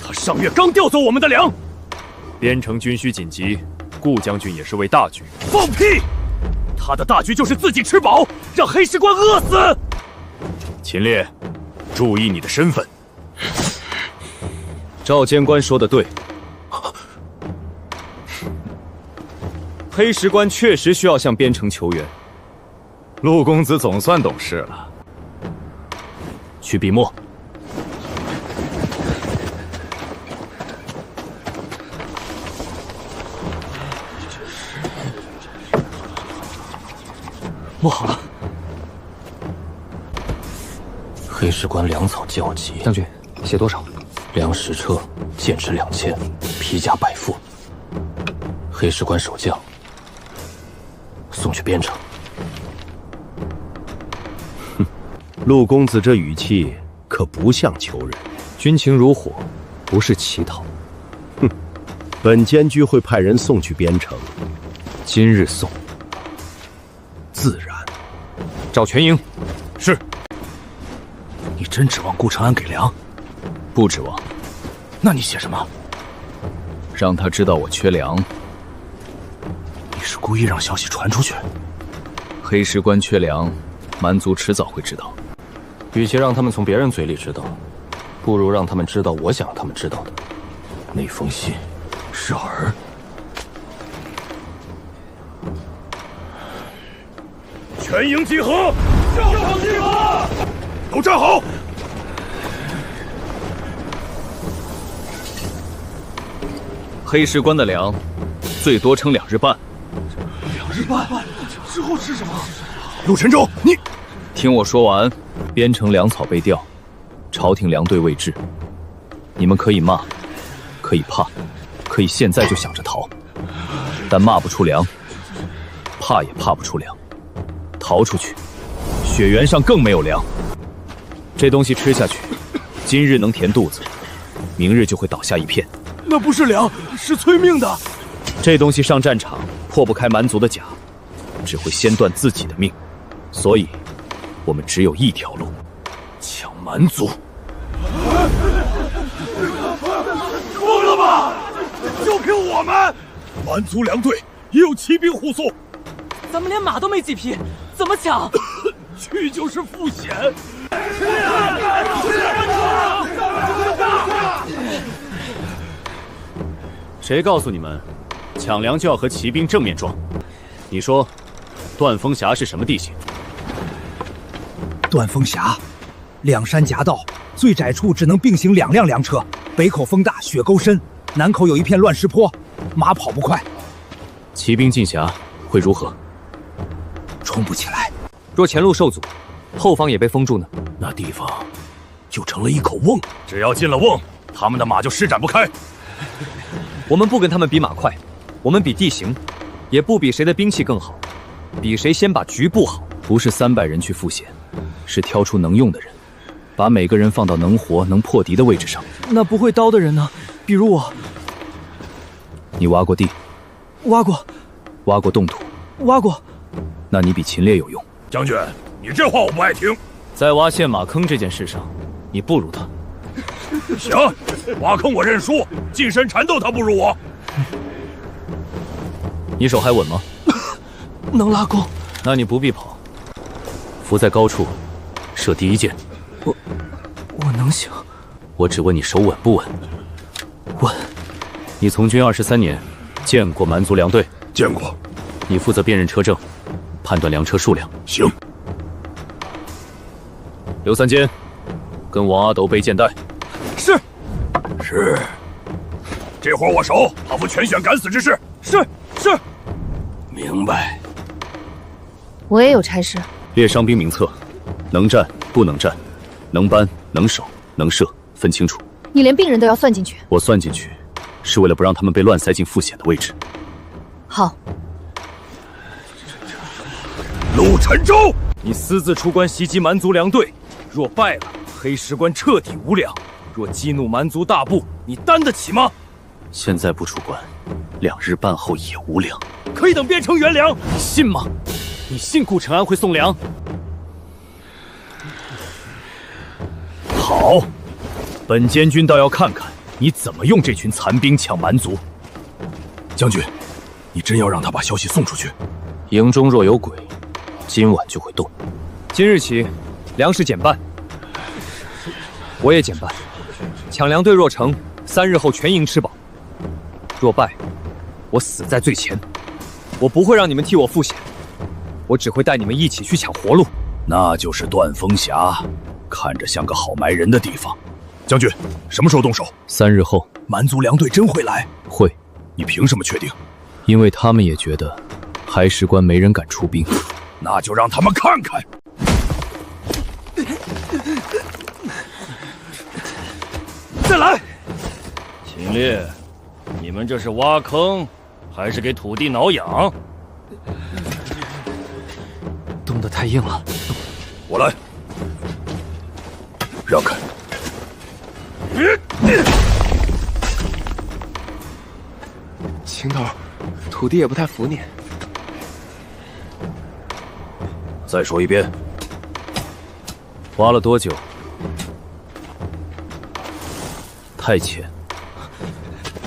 他上月刚调走我们的粮。边城军需紧急，顾将军也是为大局。放屁！他的大局就是自己吃饱，让黑石关饿死。秦烈，注意你的身份。赵监官说的对，黑石关确实需要向边城求援。陆公子总算懂事了。去笔墨。墨好了。黑石关粮草较急，将军，写多少？粮食车，剑士2000，皮甲100副。黑石关守将送去边城。哼，陆公子这语气可不像求人。军情如火，不是乞讨。哼，本监居会派人送去边城。今日送。自然。找全营。是。你真指望顾长安给粮？不指望。那你写什么？让他知道我缺粮。你是故意让消息传出去？黑石关缺粮，蛮族迟早会知道。与其让他们从别人嘴里知道，不如让他们知道我想让他们知道的。那封信是饵。全营集合！校场集合！都站好！黑石关的粮，最多撑2日半。2日半之后吃什么？陆晨舟，你听我说完。边城粮草被调，朝廷粮队未至。你们可以骂，可以怕，可以现在就想着逃，但骂不出粮，怕也怕不出粮。逃出去，雪原上更没有粮。这东西吃下去，今日能填肚子，明日就会倒下一片。那不是粮，是催命的。这东西上战场破不开蛮族的甲，只会先断自己的命。所以，我们只有一条路：抢蛮族。疯了吧？就凭我们，蛮族粮队也有骑兵护送。咱们连马都没几匹，怎么抢？去就是赴险。谁告诉你们，抢粮就要和骑兵正面撞？你说，断风峡是什么地形？断风峡，两山夹道，最窄处只能并行2辆粮车。北口风大，雪沟深，南口有一片乱石坡，马跑不快。骑兵进峡会如何？冲不起来。若前路受阻，后方也被封住呢？那地方就成了一口瓮。只要进了瓮，他们的马就施展不开。我们不跟他们比马快，我们比地形，也不比谁的兵器更好，比谁先把局布好。不是300人去赴险，是挑出能用的人，把每个人放到能活能破敌的位置上。那不会刀的人呢？比如我。你挖过地？挖过。挖过冻土？挖过。那你比秦烈有用。将军，你这话我不爱听。在挖陷马坑这件事上，你不如他。行，挖坑我认输，近身缠斗他不如我。你手还稳吗？能拉弓。那你不必跑，伏在高处，射第一箭。我能行。我只问你手稳不稳？稳。你从军23年，见过蛮族粮队？见过。你负责辨认车阵，判断粮车数量。行。刘三坚，跟王阿斗背箭袋。是。是。这活我熟，好负全选敢死之事。是。明白。我也有差事。列伤兵名册，能战不能战，能搬能守能射，分清楚。你连病人都要算进去？我算进去，是为了不让他们被乱塞进赴险的位置。好。陆晨舟，你私自出关袭击蛮族粮队，若败了，黑石关彻底无粮；若激怒蛮族大部，你担得起吗？现在不出关，2日半后也无粮。可以等边城援粮，你信吗？你信顾承安会送粮？好，本监军倒要看看你怎么用这群残兵抢蛮族。将军，你真要让他把消息送出去？营中若有鬼，今晚就会动。今日起，粮食减半，我也减半。抢粮队若成，3日后全营吃饱；若败，我死在最前。我不会让你们替我付险，我只会带你们一起去抢活路。那就是断风峡，看着像个好埋人的地方。将军，什么时候动手？3日后。蛮族粮队真会来？会。你凭什么确定？因为他们也觉得海石关没人敢出兵。那就让他们看看。再来！秦烈，你们这是挖坑，还是给土地挠痒？冻得太硬了。我来。让开。秦头，土地也不太服你。再说一遍。挖了多久？太浅。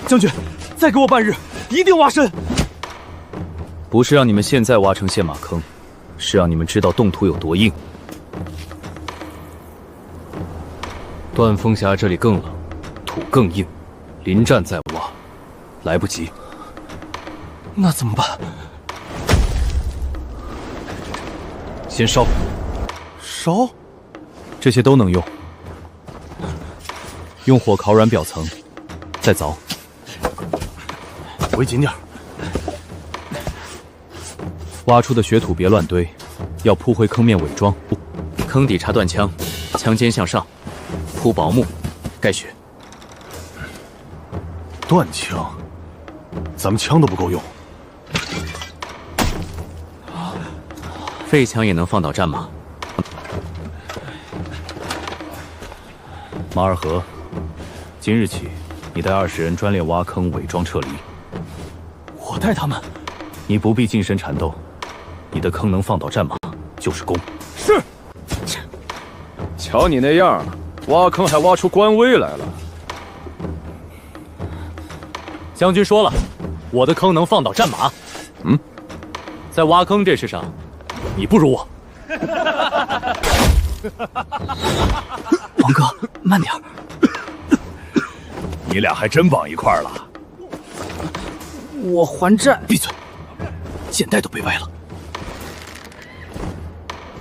将军，再给我半日，一定挖深。不是让你们现在挖成陷马坑，是让你们知道冻土有多硬。断风峡这里更冷，土更硬，临战再挖，来不及。那怎么办？先烧。烧？这些都能用。用火烤软表层，再凿。围紧点。挖出的雪土别乱堆，要铺回坑面伪装。坑底插断枪，枪尖向上，铺薄木，盖雪。断枪？咱们枪都不够用。废枪也能放倒战马。马尔和，今日起，你带20人专练挖坑、伪装撤离。我带他们？你不必近身缠斗，你的坑能放倒战马就是功。是。瞧你那样，挖坑还挖出官威来了。将军说了，我的坑能放倒战马。在挖坑这事上，你不如我。王哥，慢点。你俩还真绑一块儿了。我还债。闭嘴！箭袋都被歪了。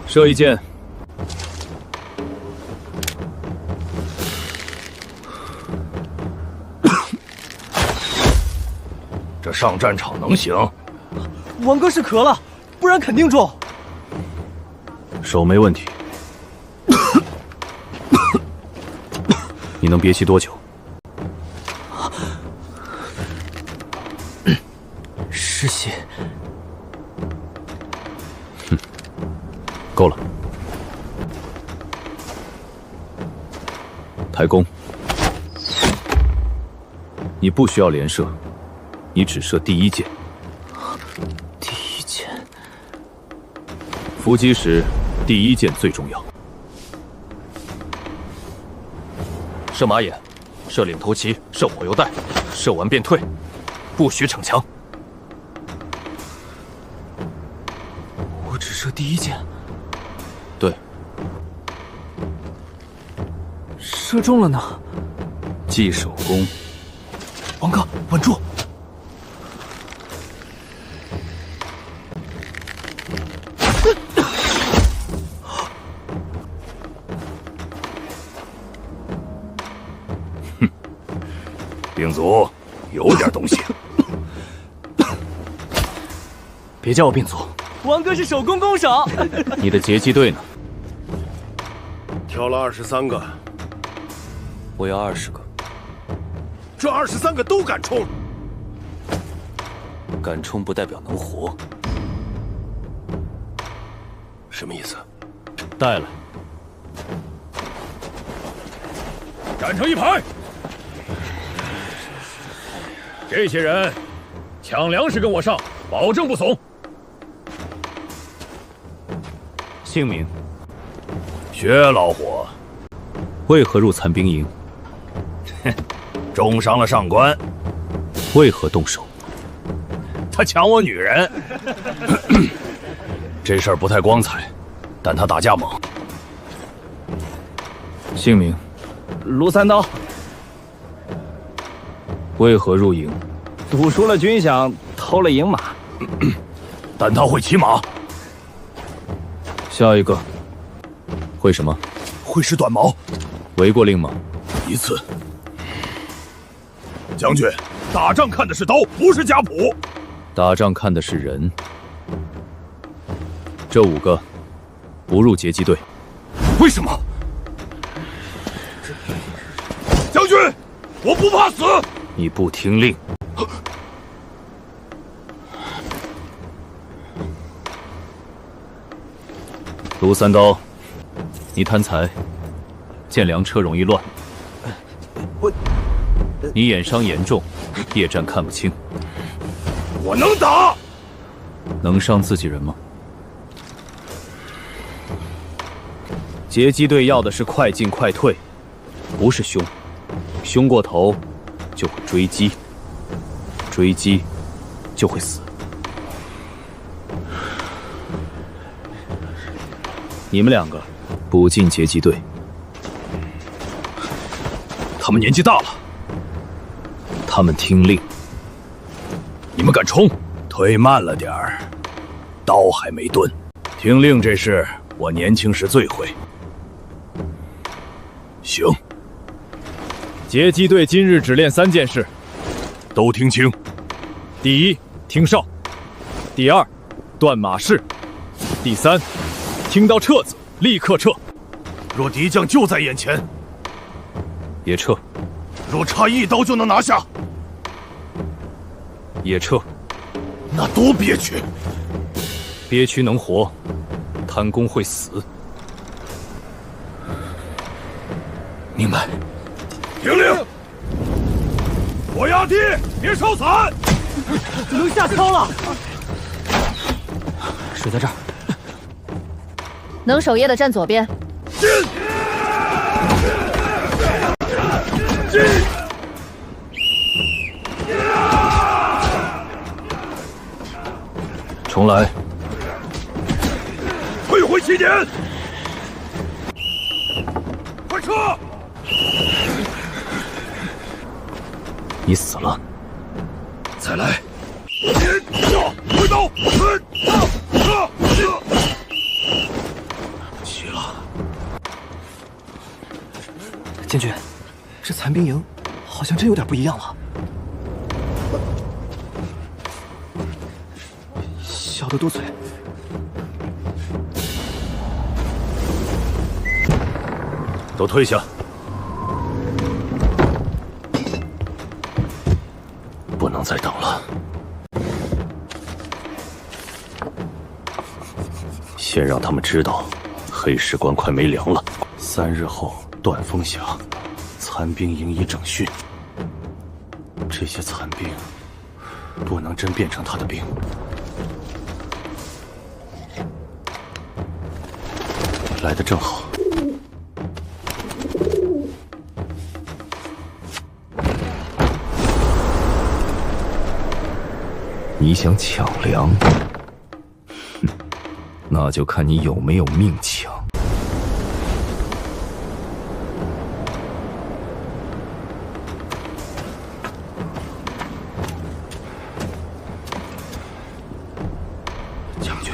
射一箭。这上战场能行？王哥是咳了，不然肯定中。手没问题。你能憋气多久失血。够了。抬弓。你不需要连射，你只射第一箭。第一箭。伏击时，第一箭最重要。射马眼，射领头旗，射火油弹，射完便退，不许逞强。我只射第一箭。对。射中了呢。记手弓。王哥，稳住！兵卒有点东西。别叫我病卒，王哥是手工弓手。你的截击队呢？挑了23个。我要20个。这23个都敢冲？敢冲不代表能活。什么意思？带来。站成一排。这些人抢粮食跟我上，保证不怂。姓名？薛老伙。为何入残兵营？中伤了上官。为何动手？他抢我女人。这事儿不太光彩，但他打架猛。姓名？卢三刀。为何入营？赌输了军饷，偷了营马。但他会骑马。下一个会什么？会使短矛。违过令吗？一次。将军，打仗看的是刀，不是家谱。打仗看的是人。这5个不入截击队。为什么？将军，我不怕死。你不听令。卢三刀，你贪财，见粮车容易乱。你眼伤严重，夜战看不清。我能打。能伤自己人吗？截击队要的是快进快退，不是凶。凶过头，就会追击，追击就会死。你们2个不进截击队。他们年纪大了，他们听令。你们敢冲？退慢了点儿，刀还没钝。听令这事，我年轻时最会。行。截击队今日只练3件事，都听清。第1，听哨；第2，断马式；第3，听到撤字，立刻撤。若敌将就在眼前，也撤；若差1刀就能拿下，也撤。那多憋屈！憋屈能活，贪功会死。明白。听令！我压地，别烧伞！能下操了。水在这儿。能守夜的站左边。进！重来。退回起点！快撤！你死了。再来！回刀！齐了。将军，这残兵营好像真有点不一样了。小的多嘴。都退下。不能再等了。先让他们知道，黑石关快没粮了。3日后，断风峡，残兵营已整训。这些残兵，不能真变成他的兵。来得正好。你想抢粮，那就看你有没有命抢。将军，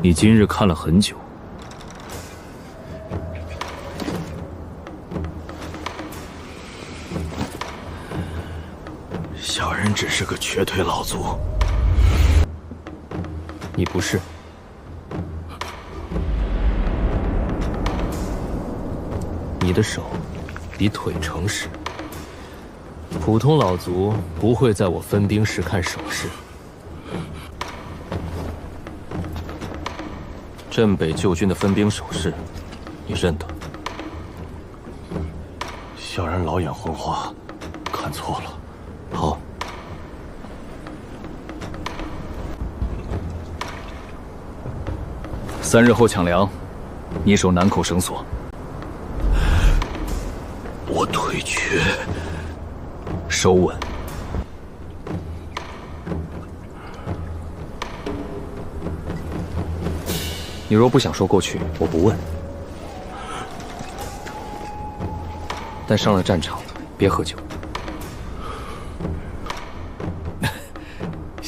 你今日看了很久。小人只是个瘸腿老卒。你不是。你的手比腿诚实。普通老卒不会在我分兵时看手势。镇北旧军的分兵手势，你认得？小人老眼昏花，看错了。好。3日后抢粮，你守南口绳索。我腿瘸，手稳。你若不想说过去，我不问。但上了战场，别喝酒。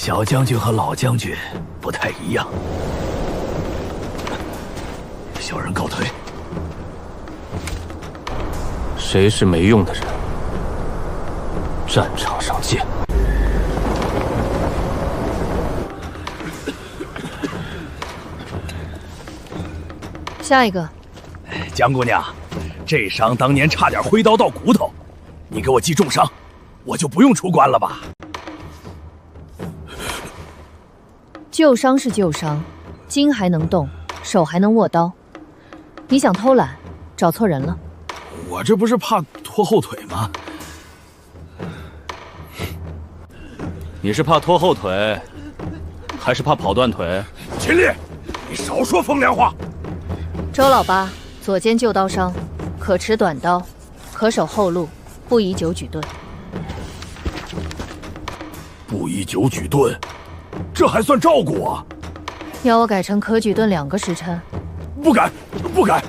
小将军和老将军不太一样。小人告退。谁是没用的人？战场上见。下一个。江姑娘，这伤当年差点挥刀到骨头，你给我记重伤，我就不用出关了吧？旧伤是旧伤，筋还能动，手还能握刀。你想偷懒，找错人了。我这不是怕拖后腿吗？你是怕拖后腿，还是怕跑断腿？秦烈，你少说风凉话。周老八，左肩旧刀伤，可持短刀，可守后路，不宜久举盾。不宜久举盾，这还算照顾我？要我改成可举盾2个时辰？不改，不改。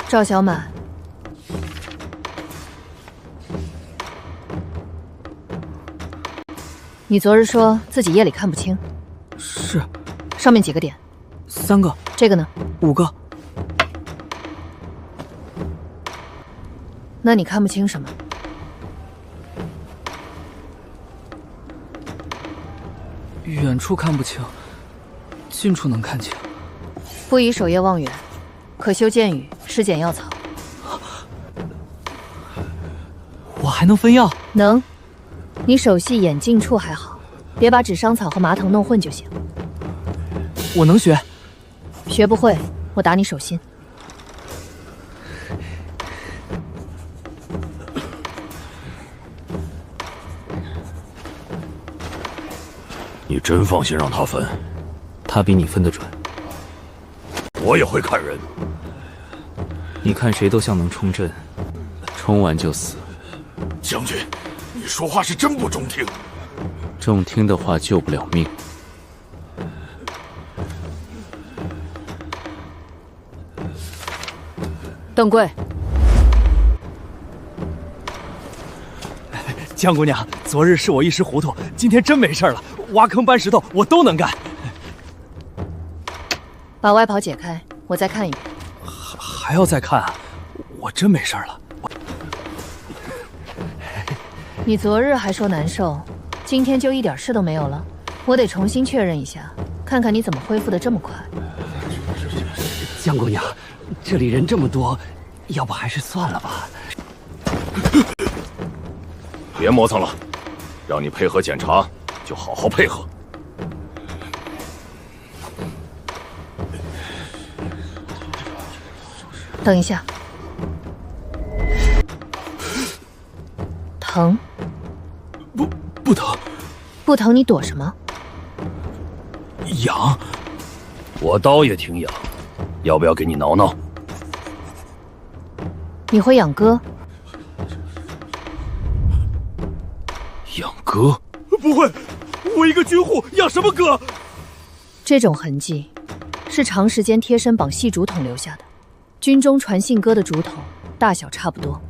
赵小满，你昨日说自己夜里看不清，是。上面几个点？3个。这个呢？5个。那你看不清什么？远处看不清，近处能看清。不宜守夜望远，可修剑雨，施减药草。我还能分药？能。你手细眼近处还好，别把纸伤草和麻藤弄混就行。我能学。学不会，我打你手心。你真放心让他分？他比你分得准。我也会看人。你看谁都像能冲阵，冲完就死。将军，你说话是真不中听。中听的话救不了命。邓贵。江姑娘，昨日是我一时糊涂，今天真没事了。挖坑搬石头我都能干。把外袍解开，我再看一遍。还要再看啊？我真没事了。你昨日还说难受，今天就一点事都没有了？我得重新确认一下，看看你怎么恢复得这么快。江姑娘，这里人这么多，要不还是算了吧。别磨蹭了，让你配合检查，就好好配合。等一下，疼？不疼。不疼，你躲什么？痒。我刀也挺痒，要不要给你挠挠？你会养鸽？养鸽？不会，我一个军户养什么鸽？这种痕迹是长时间贴身绑细竹筒留下的。军中传信鸽的竹筒大小差不多。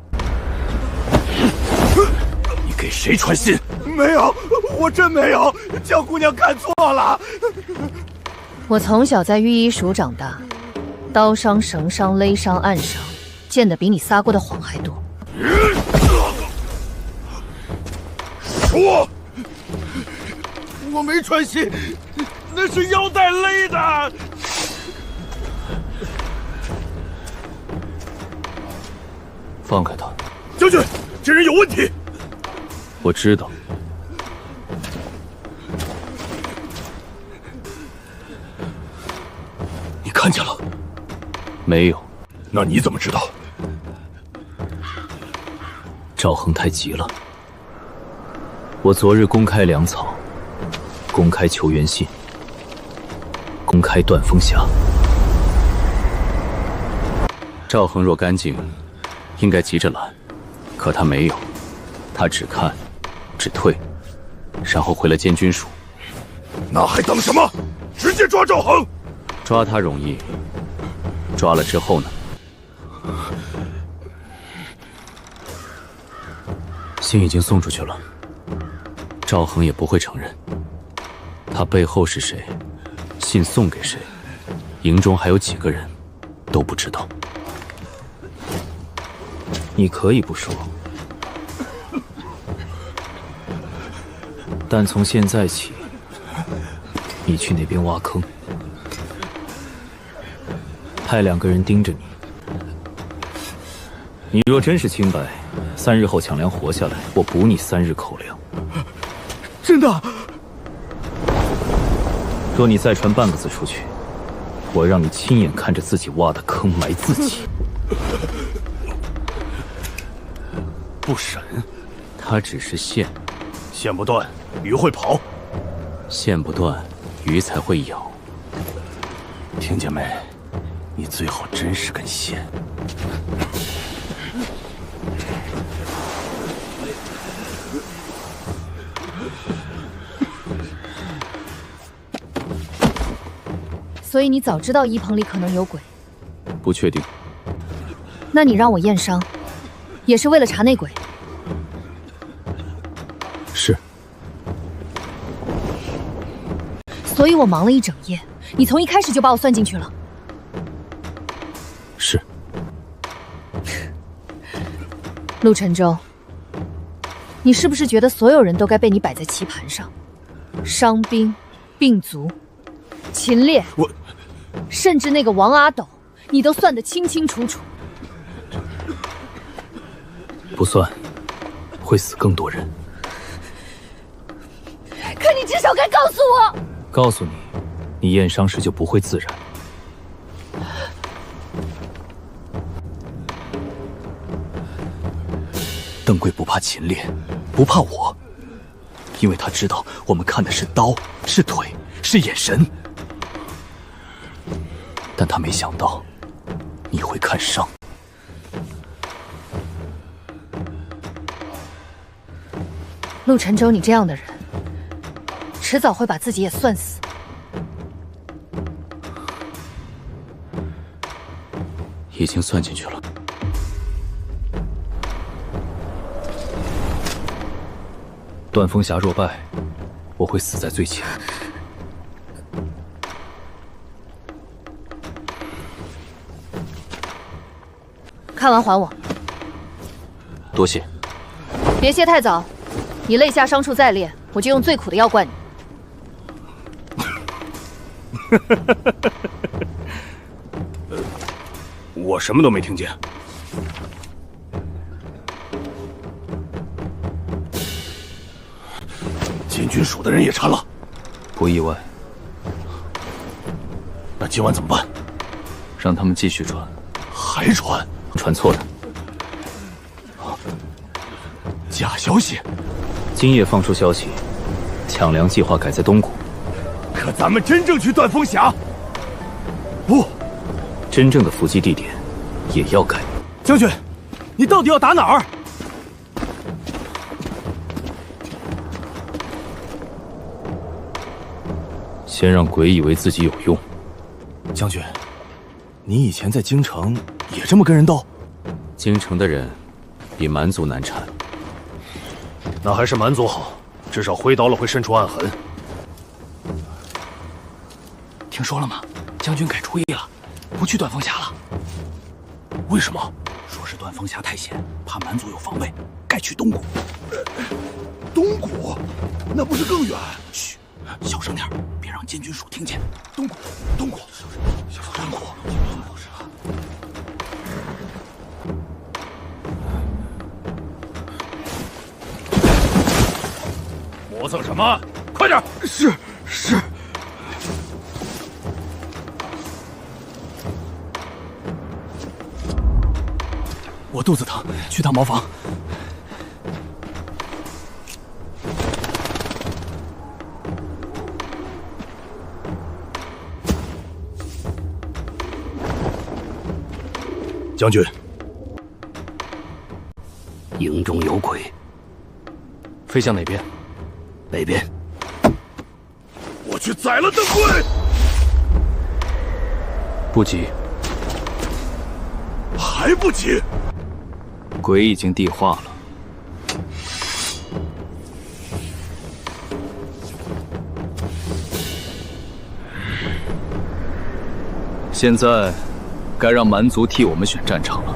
你给谁传信？没有，我真没有。江姑娘看错了。我从小在御医署长大，刀伤、绳伤、勒伤、暗伤，见的比你撒过的谎还多。说，我没传信，那是腰带勒的。放开他！将军，这人有问题。我知道。你看见了？没有。那你怎么知道？赵恒太急了。我昨日公开粮草，公开求援信，公开断风匣。赵恒若干净，应该急着拦，可他没有，他只看，只退，然后回了监军署。那还等什么？直接抓赵恒！抓他容易，抓了之后呢？信已经送出去了，赵恒也不会承认。他背后是谁，信送给谁，营中还有几个人，都不知道。你可以不说，但从现在起，你去那边挖坑，派2个人盯着你。你若真是清白，3日后抢粮活下来，我补你3日口粮。真的？若你再传半个字出去，我让你亲眼看着自己挖的坑埋自己。不审，他只是线，线不断，鱼会跑；线不断，鱼才会咬。听见没？你最好真是根线。所以你早知道一棚里可能有鬼？不确定。那你让我验伤，也是为了查内鬼？是。所以我忙了一整夜，你从一开始就把我算进去了。是。陆沉舟，你是不是觉得所有人都该被你摆在棋盘上？伤兵、病卒、秦烈，甚至那个王阿斗，你都算得清清楚楚。不算，会死更多人。可你至少该告诉我。告诉你，你验伤时就不会自然。邓贵不怕秦烈，不怕我，因为他知道我们看的是刀，是腿，是眼神。但他没想到，你会看伤。陆沉舟，你这样的人，迟早会把自己也算死。已经算进去了。断风峡若败，我会死在最前。看完还我。多谢。别谢太早，你肋下伤处再烈，我就用最苦的药灌你。我什么都没听见。禁军署的人也查了，不意外。那今晚怎么办？让他们继续传。还传？传错的。假消息。今夜放出消息，抢粮计划改在东谷。可咱们真正去断风峡？不，真正的伏击地点也要改。将军，你到底要打哪儿？先让鬼以为自己有用。将军，你以前在京城也这么跟人斗？京城的人比蛮族难缠。那还是蛮族好，至少挥刀了会渗出暗痕。听说了吗？将军改主意了，不去断风峡了。为什么？说是断风峡太险，怕蛮族有防备，改去东谷。东谷？那不是更远？嘘，小声点，别让禁军署听见。东谷，东谷，东谷。磨蹭什么？快点！是。我肚子疼，去趟茅房。将军，营中有鬼。飞向哪边？北边。我去宰了邓贵。不急。还不急？鬼已经地化了。现在，该让蛮族替我们选战场了。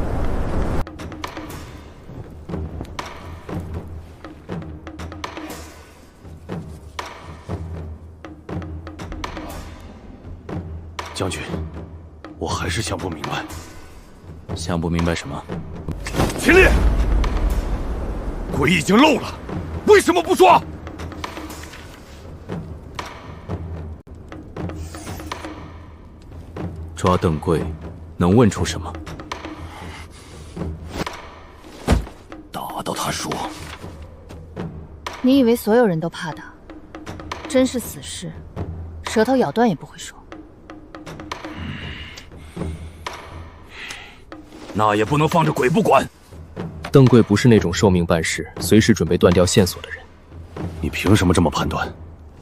将军，我还是想不明白。想不明白什么？秦烈，鬼已经露了，为什么不说？抓邓贵，能问出什么？打到他说。你以为所有人都怕他？真是死士，舌头咬断也不会说。那也不能放着鬼不管。邓贵不是那种受命办事、随时准备断掉线索的人。你凭什么这么判断？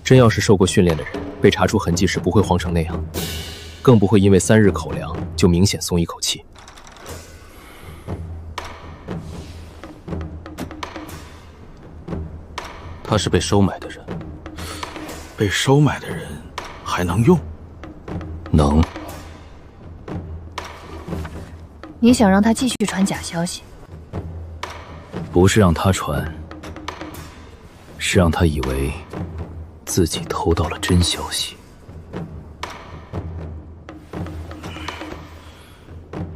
真要是受过训练的人，被查出痕迹时不会慌成那样。更不会因为3日口粮就明显松一口气。他是被收买的人，被收买的人还能用？能。你想让他继续传假消息？不是让他传，是让他以为自己偷到了真消息。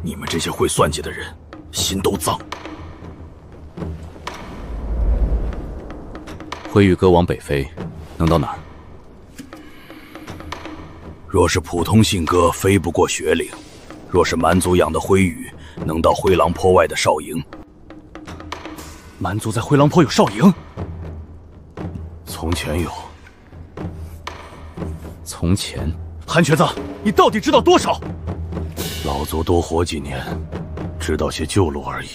你们这些会算计的人，心都脏。灰羽哥往北飞，能到哪儿？若是普通信鸽，飞不过雪岭；若是蛮族养的灰羽，能到灰狼坡外的哨营。蛮族在灰狼坡有哨营？从前有。从前？韩瘸子，你到底知道多少？老族多活几年，知道些旧路而已。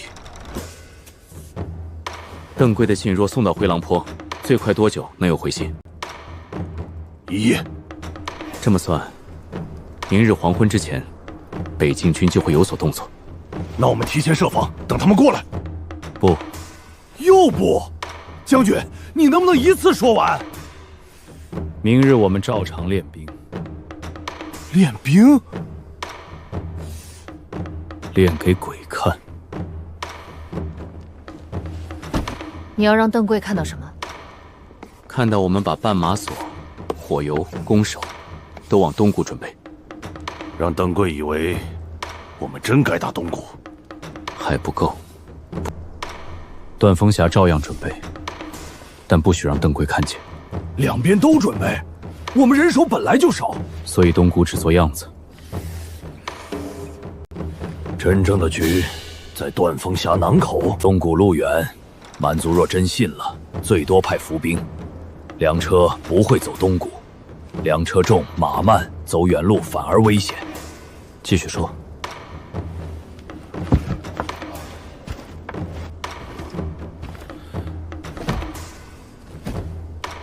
邓贵的信若送到灰狼坡，最快多久能有回信？1夜。这么算，明日黄昏之前，北境军就会有所动作。那我们提前设防，等他们过来。不。又不？将军，你能不能一次说完？明日我们照常练兵。练兵？练给鬼看。你要让邓贵看到什么？看到我们把绊马索、火油、弓手都往东谷准备，让邓贵以为我们真该打东谷。还不够。断风峡照样准备，但不许让邓贵看见。两边都准备，我们人手本来就少，所以东谷只做样子。真正的局在断风峡南口。东谷路远，蛮族若真信了，最多派伏兵。粮车不会走东谷，粮车重马慢，走远路反而危险。继续说。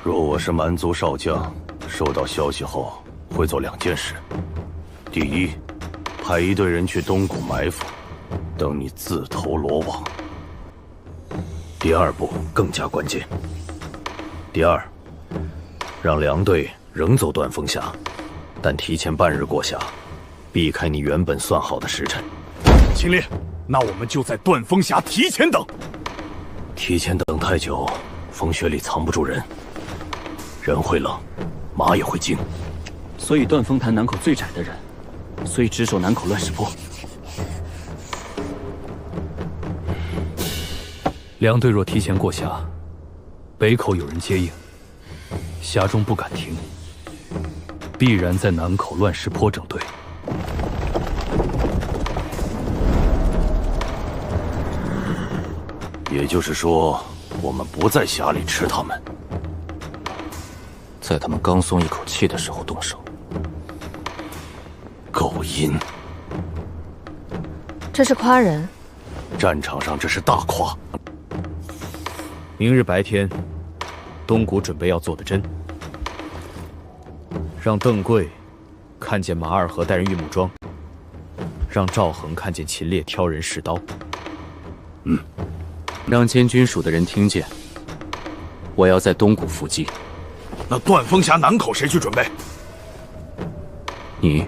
若我是蛮族少将，收到消息后会做2件事：第一，派1队人去东谷埋伏，等你自投罗网；第2步更加关键。第2，让2队仍走断风峡，但提前半日过峡，避开你原本算好的时辰。秦烈，那我们就在断风峡提前等。提前等太久，风雪里藏不住人。人会冷，马也会惊，所以断风潭南口最窄的人，所以只守南口乱石坡。2队若提前过峡，北口有人接应，峡中不敢停，必然在南口乱石坡整队。也就是说，我们不在峡里吃他们。在他们刚松一口气的时候动手，狗阴！这是夸人。战场上这是大夸。明日白天，东谷准备要做的真，让邓贵看见马二和带人玉木桩，让赵恒看见秦烈挑人试刀。让监军署的人听见，我要在东谷伏击。那断风峡南口谁去准备？你。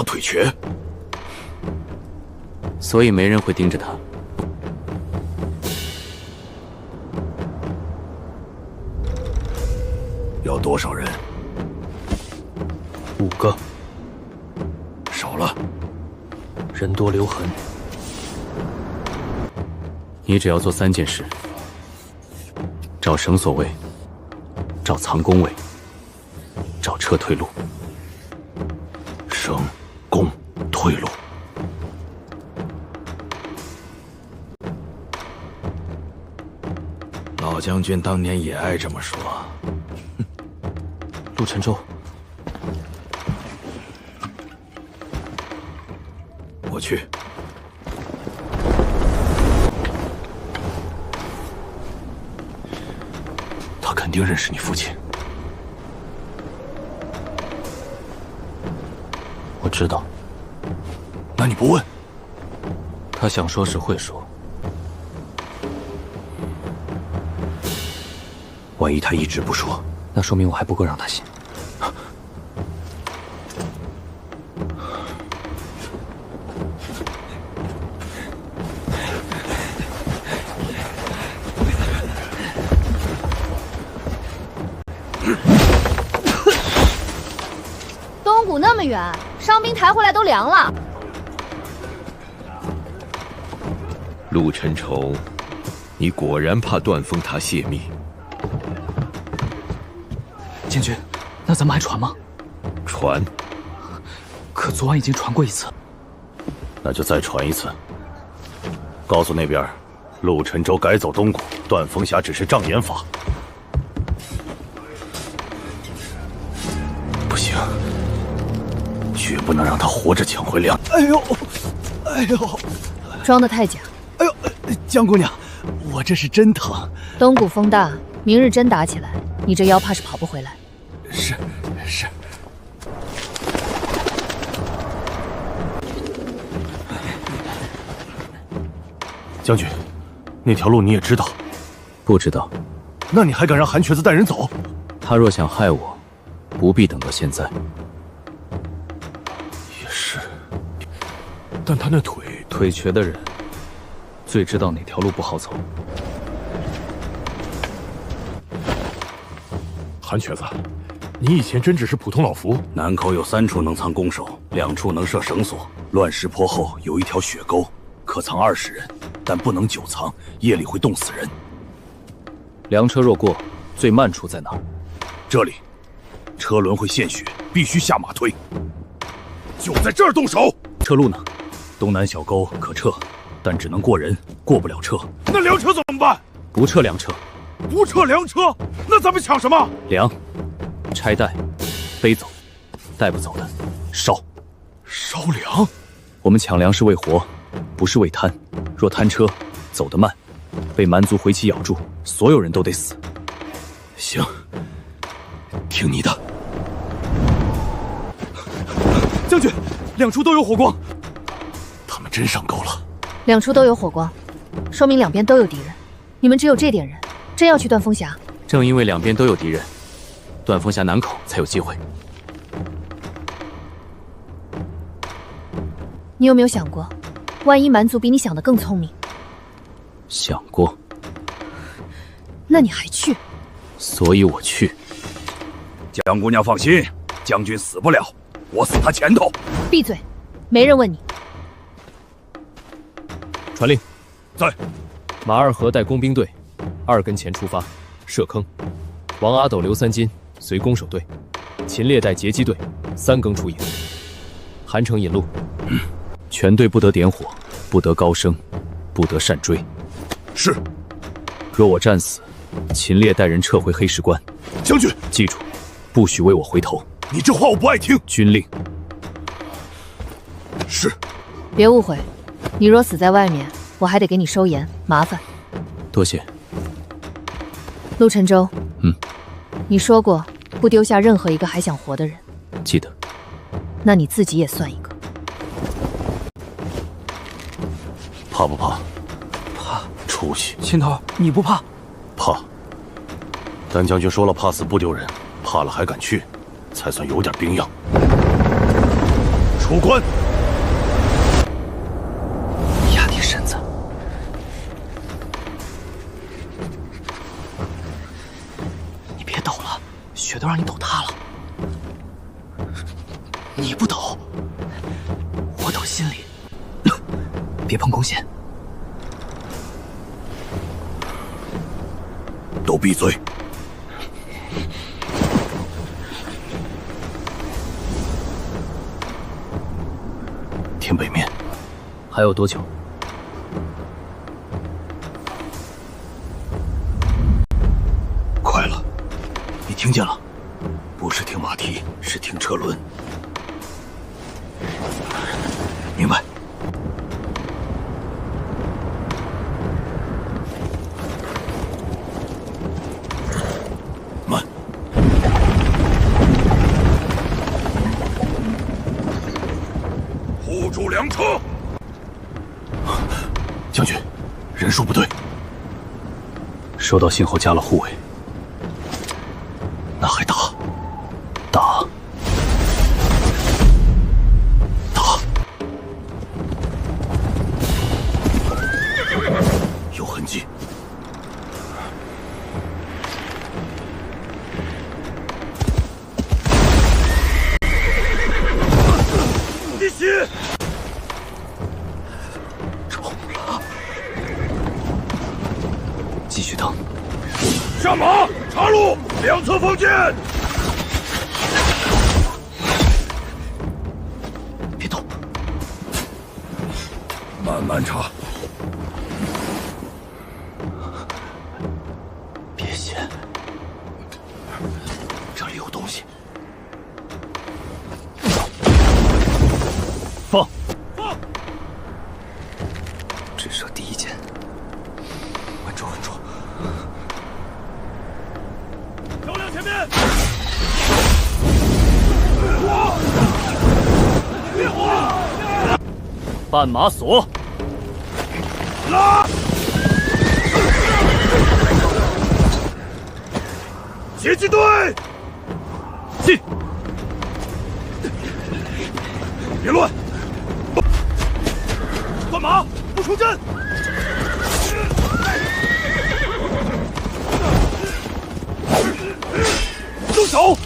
他腿瘸，所以没人会盯着他。要多少人？5个。少了，人多留痕。你只要做3件事：找绳索位，找藏弓位，找撤退路。绳、弓、退路。老将军当年也爱这么说。陆沉舟，我去。他肯定认识你父亲。我知道。那你不问？他想说是会说。万一他一直不说，那说明我还不够让他信。东谷那么远，伤兵抬回来都凉了。陆沉舟，你果然怕断风塔泄密。将军，那咱们还传吗？传？可昨晚已经传过一次。那就再传一次。告诉那边，陆沉舟改走东谷，断风峡只是障眼法。不行，绝不能让他活着抢回哎呦，哎呦，装得太假。哎呦，江姑娘，我这是真疼。东谷风大，明日真打起来，你这腰怕是跑不回来。是。将军，那条路你也知道？不知道。那你还敢让韩瘸子带人走？他若想害我，不必等到现在。也是，但他那腿瘸的人，最知道哪条路不好走。韩瘸子，你以前真只是普通老俘？南口有3处能藏弓手，2处能设绳索。乱石坡后有一条雪沟，可藏20人，但不能久藏，夜里会冻死人。粮车若过，最慢处在哪儿？这里，车轮会陷雪，必须下马推。就在这儿动手。撤路呢？东南小沟可撤，但只能过人，过不了车。那粮车怎么办？不撤粮车。不撤粮车，那咱们抢什么？粮，拆带，背走，带不走的烧。烧粮？我们抢粮是为活，不是为贪。若贪车，走得慢，被蛮族回旗咬住，所有人都得死。行，听你的。将军，2处都有火光。他们真上钩了。2处都有火光，说明2边都有敌人。你们只有这点人，真要去断风峡？正因为2边都有敌人，断风峡南口才有机会。你有没有想过，万一蛮族比你想的更聪明？想过。那你还去？所以我去。江姑娘放心，将军死不了，我死他前头。闭嘴，没人问你。传令，在。马二河带工兵队2跟前出发，射坑。王阿斗、刘三金随攻守队，秦烈带截击队3更出营。韩城引路。全队不得点火，不得高声，不得擅追。是。若我战死，秦烈带人撤回黑石关。将军，记住，不许为我回头。你这话我不爱听。军令。是。别误会，你若死在外面，我还得给你收盐，麻烦。多谢。陆沉舟，你说过不丢下任何一个还想活的人。记得。那你自己也算一个。怕不怕？怕。出息。秦头，你不怕？怕。但将军说了，怕死不丢人，怕了还敢去，才算有点兵样。出关！压低身子。你别抖了，血都让你抖塌了。你不抖，我抖心里。别碰弓弦。都闭嘴！天北面，还有多久？快了，你听见了？不是停马蹄，是停车轮。明白。慢。护住粮车！将军，人数不对。收到信后加了护卫。那还打？打！打！有痕迹。滴血！中了！继续等。上马！插入！两侧放箭！别动，慢慢插。别闲，这里有东西。放！放！只射第一箭。稳住，稳住！漂亮，前面！烈火！绊马索！拉！截击队！进！别乱！断马！不出阵！住手！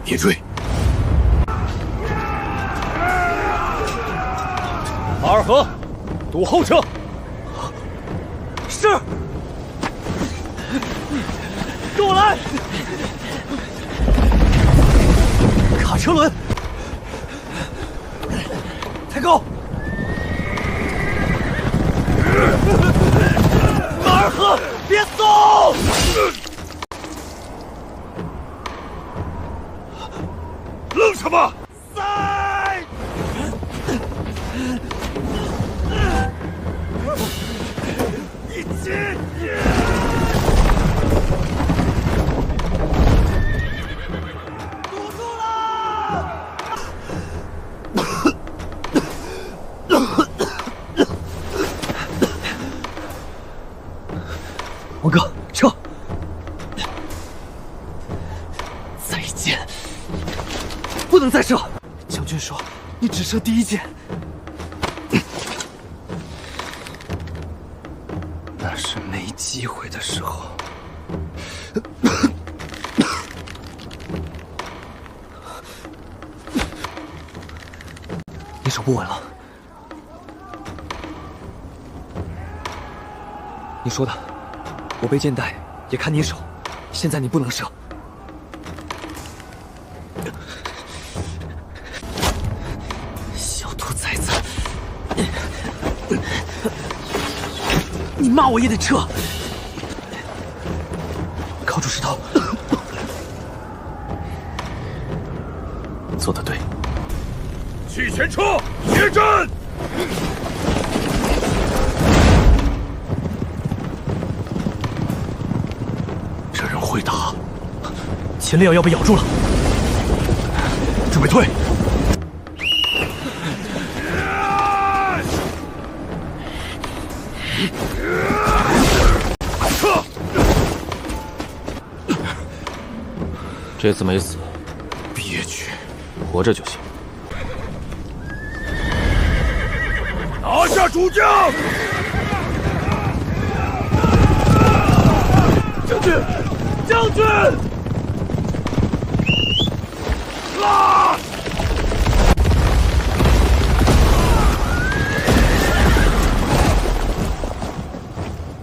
别追！马尔和，堵后车。是。跟我来！卡车轮，抬高！马尔和，别松！愣什么？塞！一起！堵住了！王哥，撤！再见！不能再射！将军说你只射第一箭，那是没机会的时候。你手不稳了。你说的，我背箭带也看你手，现在你不能射。小兔崽子，你骂我也得撤。靠住石头。做得对。去前车，接阵！这人会打，秦烈要被咬住了，准备退。撤！这次没死。闭活着就行。拿下主将！将军，将军！啊！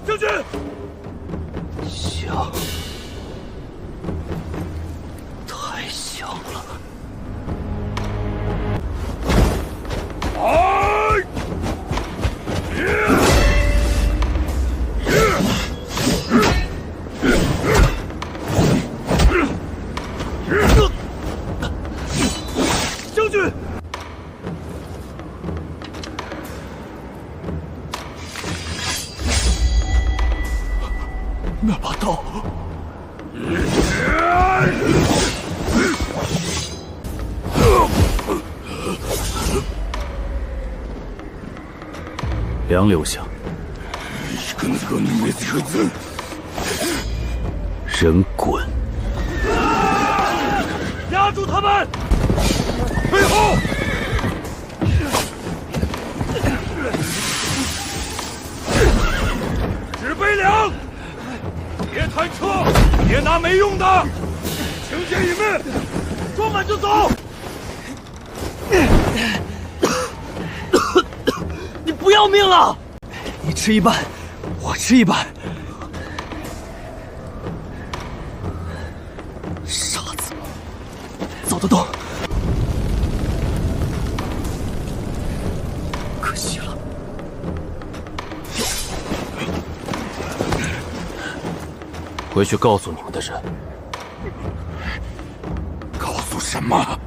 将军！香，太香了！将军，那把刀，梁留下，人滚！压住他们！退后！指背梁，别弹车，别拿没用的，情节已灭，装满就走。你不要命了？你吃一半，我吃一半。傻子，走得动。可惜了。回去告诉你们的人。告诉什么？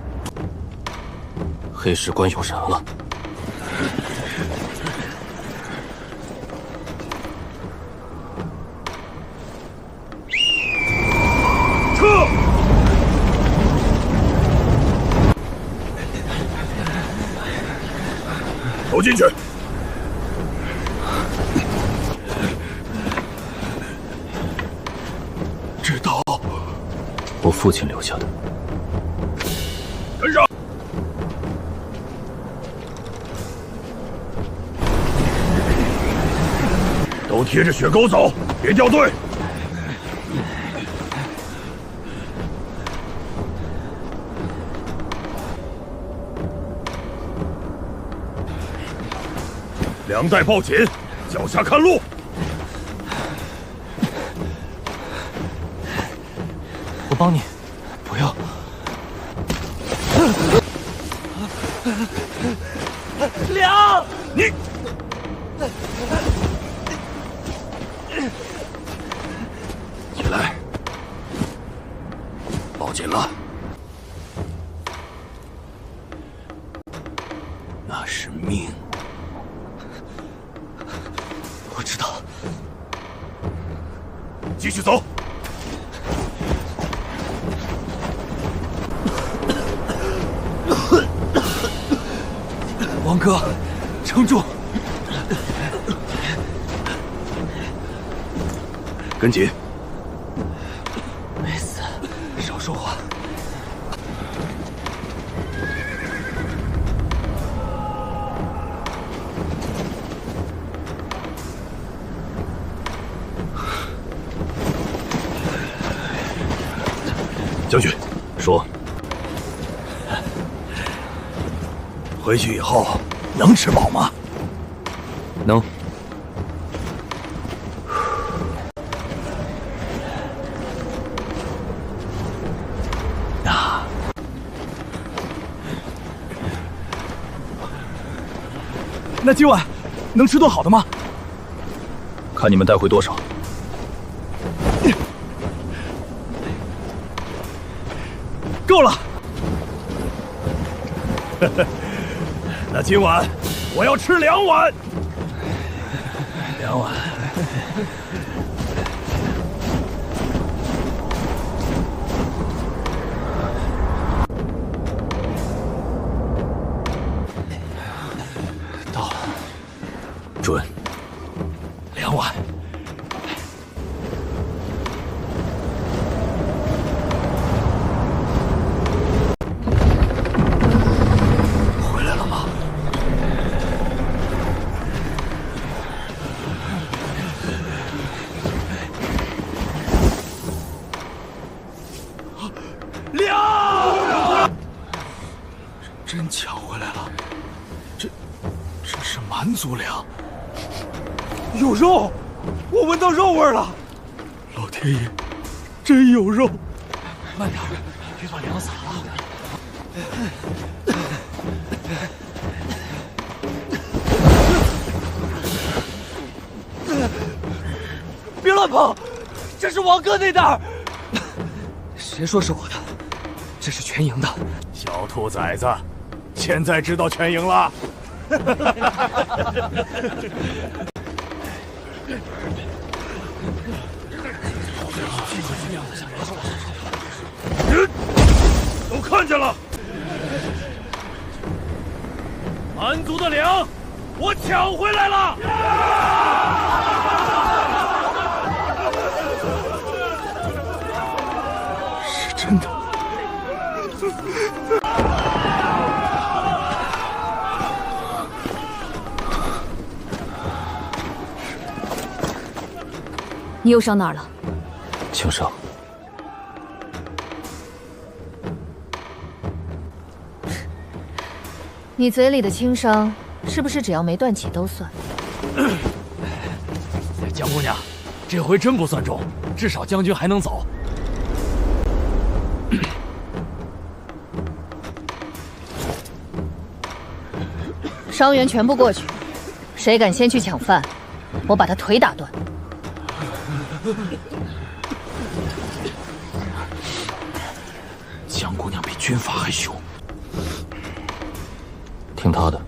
黑石关有人了。撤！都进去！知道，我父亲留下的。跟上！都贴着血沟走，别掉队。梁带抱紧，脚下看路。我帮你，不要。梁，你起来，抱紧了。那是命。我知道。继续走。王哥，撑住！跟紧。没死，少说话。将军，说。回去以后能吃饱吗？能。那今晚能吃顿好的吗？看你们带回多少。够了。那今晚我要吃2碗。2碗。到了。准。 2碗。抢回来了，这是蛮族粮，有肉，我闻到肉味了。老天爷，真有肉！慢点，别把粮洒了。别乱跑，这是王哥那袋儿。谁说是我的？这是全营的。小兔崽子，现在知道全营了。都看见了，蛮族的粮，我抢回来了。是真的。你又伤哪儿了？轻伤。你嘴里的轻伤，是不是只要没断气都算？江姑娘，这回真不算重，至少将军还能走。伤员全部过去，谁敢先去抢饭，我把他腿打断。江姑娘比军阀还凶，听她的。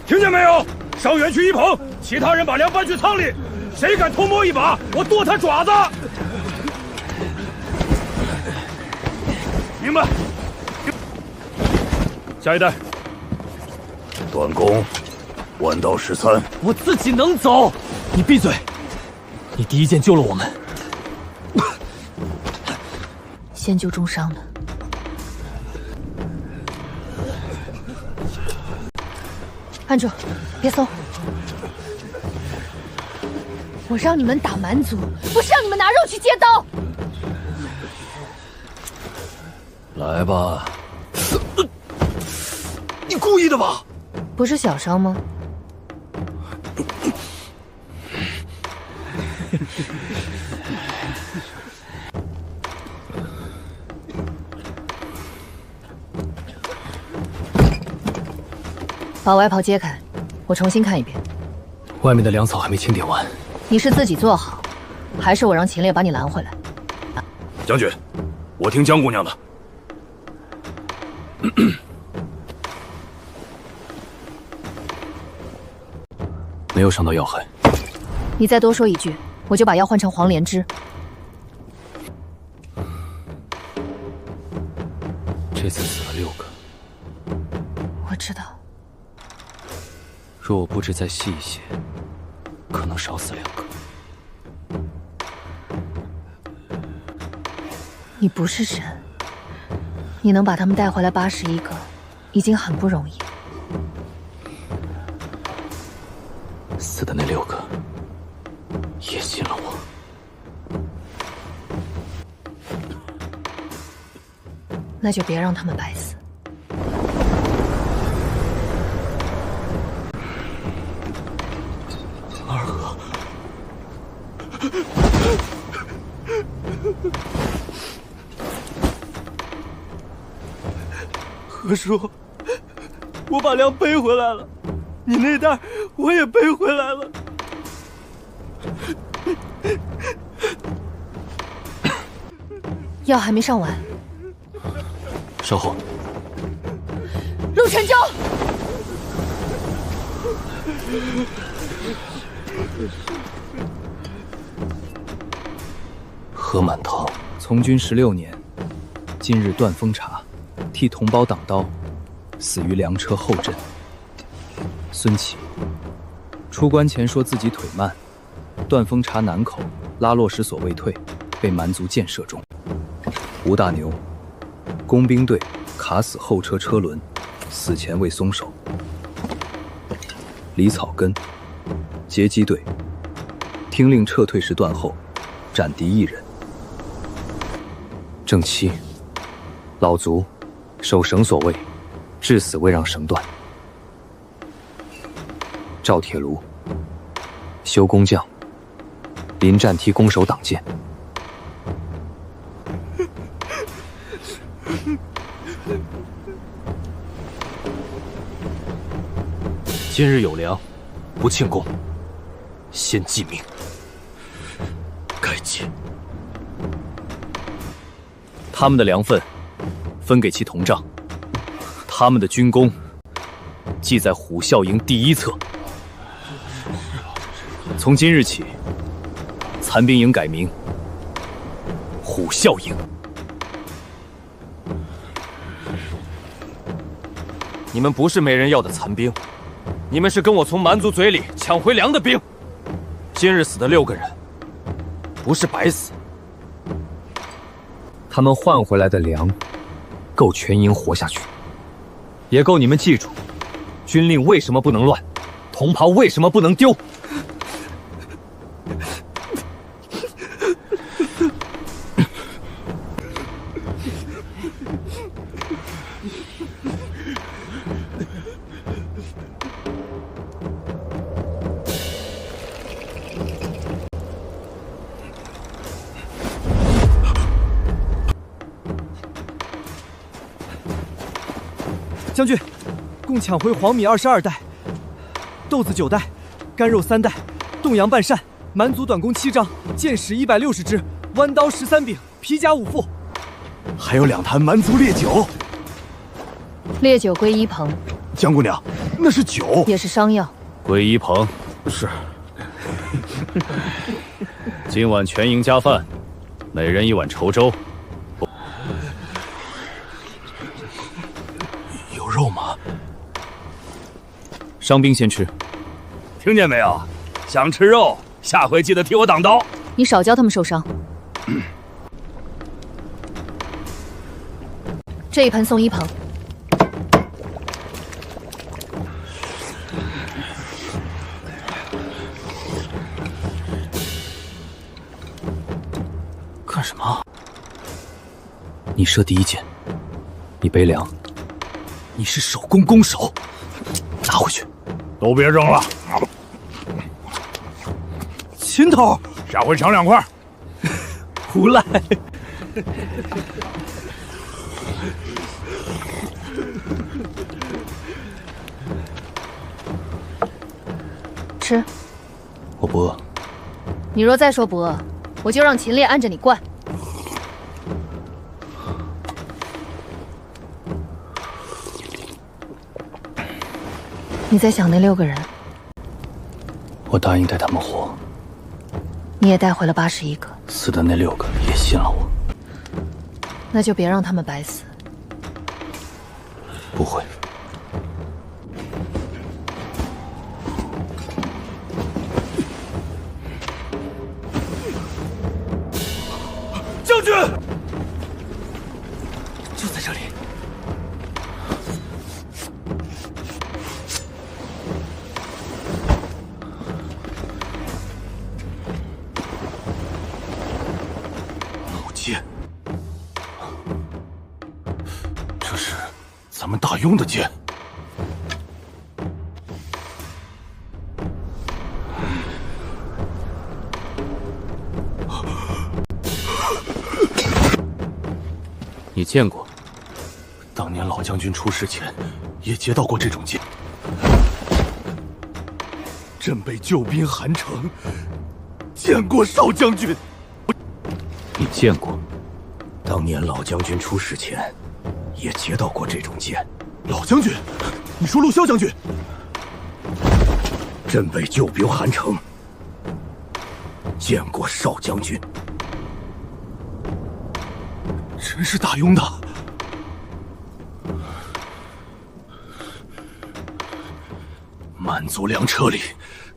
听见没有？伤员去一棚，其他人把粮搬去仓里。谁敢偷摸一把，我剁他爪子！明白。下一代。段公，弯道13。我自己能走。你闭嘴！你第一剑救了我们。先救重伤的。按住，别松！我让你们打蛮族，不是让你们拿肉去接刀。来吧。你故意的吧？不是小伤吗？把外袍揭开，我重新看一遍。外面的粮草还没清点完。你是自己做好，还是我让秦烈把你拦回来？将军，我听江姑娘的。没有伤到要害。你再多说一句，我就把药换成黄连汁。这次死了6个。我知道。若我布置再细一些，可能少死2个。你不是神，你能把他们带回来81个，已经很不容易。死的那6个也信了我。那就别让他们白死。二哥，何叔，我把粮背回来了，你那袋我也背回来了。药还没上完，稍后。陆晨舟，何满堂，从军16年，今日断风茶，替同胞挡刀，死于粮车后阵。孙启，出关前说自己腿慢，断风茶南口拉洛什所未退，被蛮族箭射中。吴大牛，工兵队卡死后车车轮，死前未松手。李草根，截击队，听令撤退时断后，斩敌1人。郑七，老卒，守绳所卫，至死未让绳断。赵铁炉、修工匠临战踢弓手挡箭。今日有粮，不庆功，先祭命。该祭。他们的粮分分给其同帐，他们的军功记在虎啸营第一册。从今日起，残兵营改名虎啸营。你们不是没人要的残兵，你们是跟我从蛮族嘴里抢回粮的兵。今日死的6个人，不是白死。他们换回来的粮，够全营活下去，也够你们记住，军令为什么不能乱，同袍为什么不能丢。将军，共抢回黄米22袋，豆子9袋，干肉3袋，冻羊半扇，蛮族短弓7张，箭矢160支，弯刀13柄，皮甲5副，还有2坛蛮族烈酒。烈酒归一棚。江姑娘，那是酒，也是伤药。归一棚。是。今晚全营加饭，每人1碗稠粥。有肉吗？伤兵先吃。听见没有？想吃肉，下回记得替我挡刀。你少教他们受伤。这一盆送一棚。干什么？你射第一箭，你背粮，你是手工弓手，拿回去。都别扔了。秦头，下回抢2块。胡赖。吃。我不饿。你若再说不饿，我就让秦烈按着你灌。你在想那6个人？我答应带他们活。你也带回了81个。死的那6个也信了我。那就别让他们白死。不会。将军，就在这里。老剑，这是咱们大庸的剑。你见过？当年老将军出事前，也接到过这种剑。朕被救兵韩城，见过少将军。你见过？当年老将军出事前，也接到过这种剑。老将军，你说陆骁将军？朕被救兵韩城，见过少将军。真是大庸的。蛮族粮车里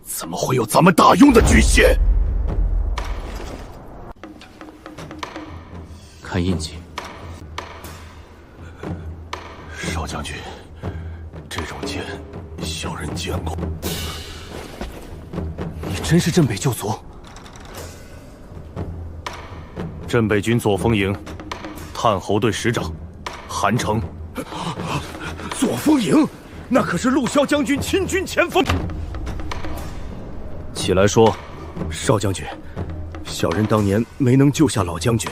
怎么会有咱们大庸的军械？看印记。少将军，这种剑小人见过。你真是镇北救卒？镇北军左锋营探侯队师长韩城。左峰营，那可是陆骁将军亲军前锋。起来说。少将军，小人当年没能救下老将军，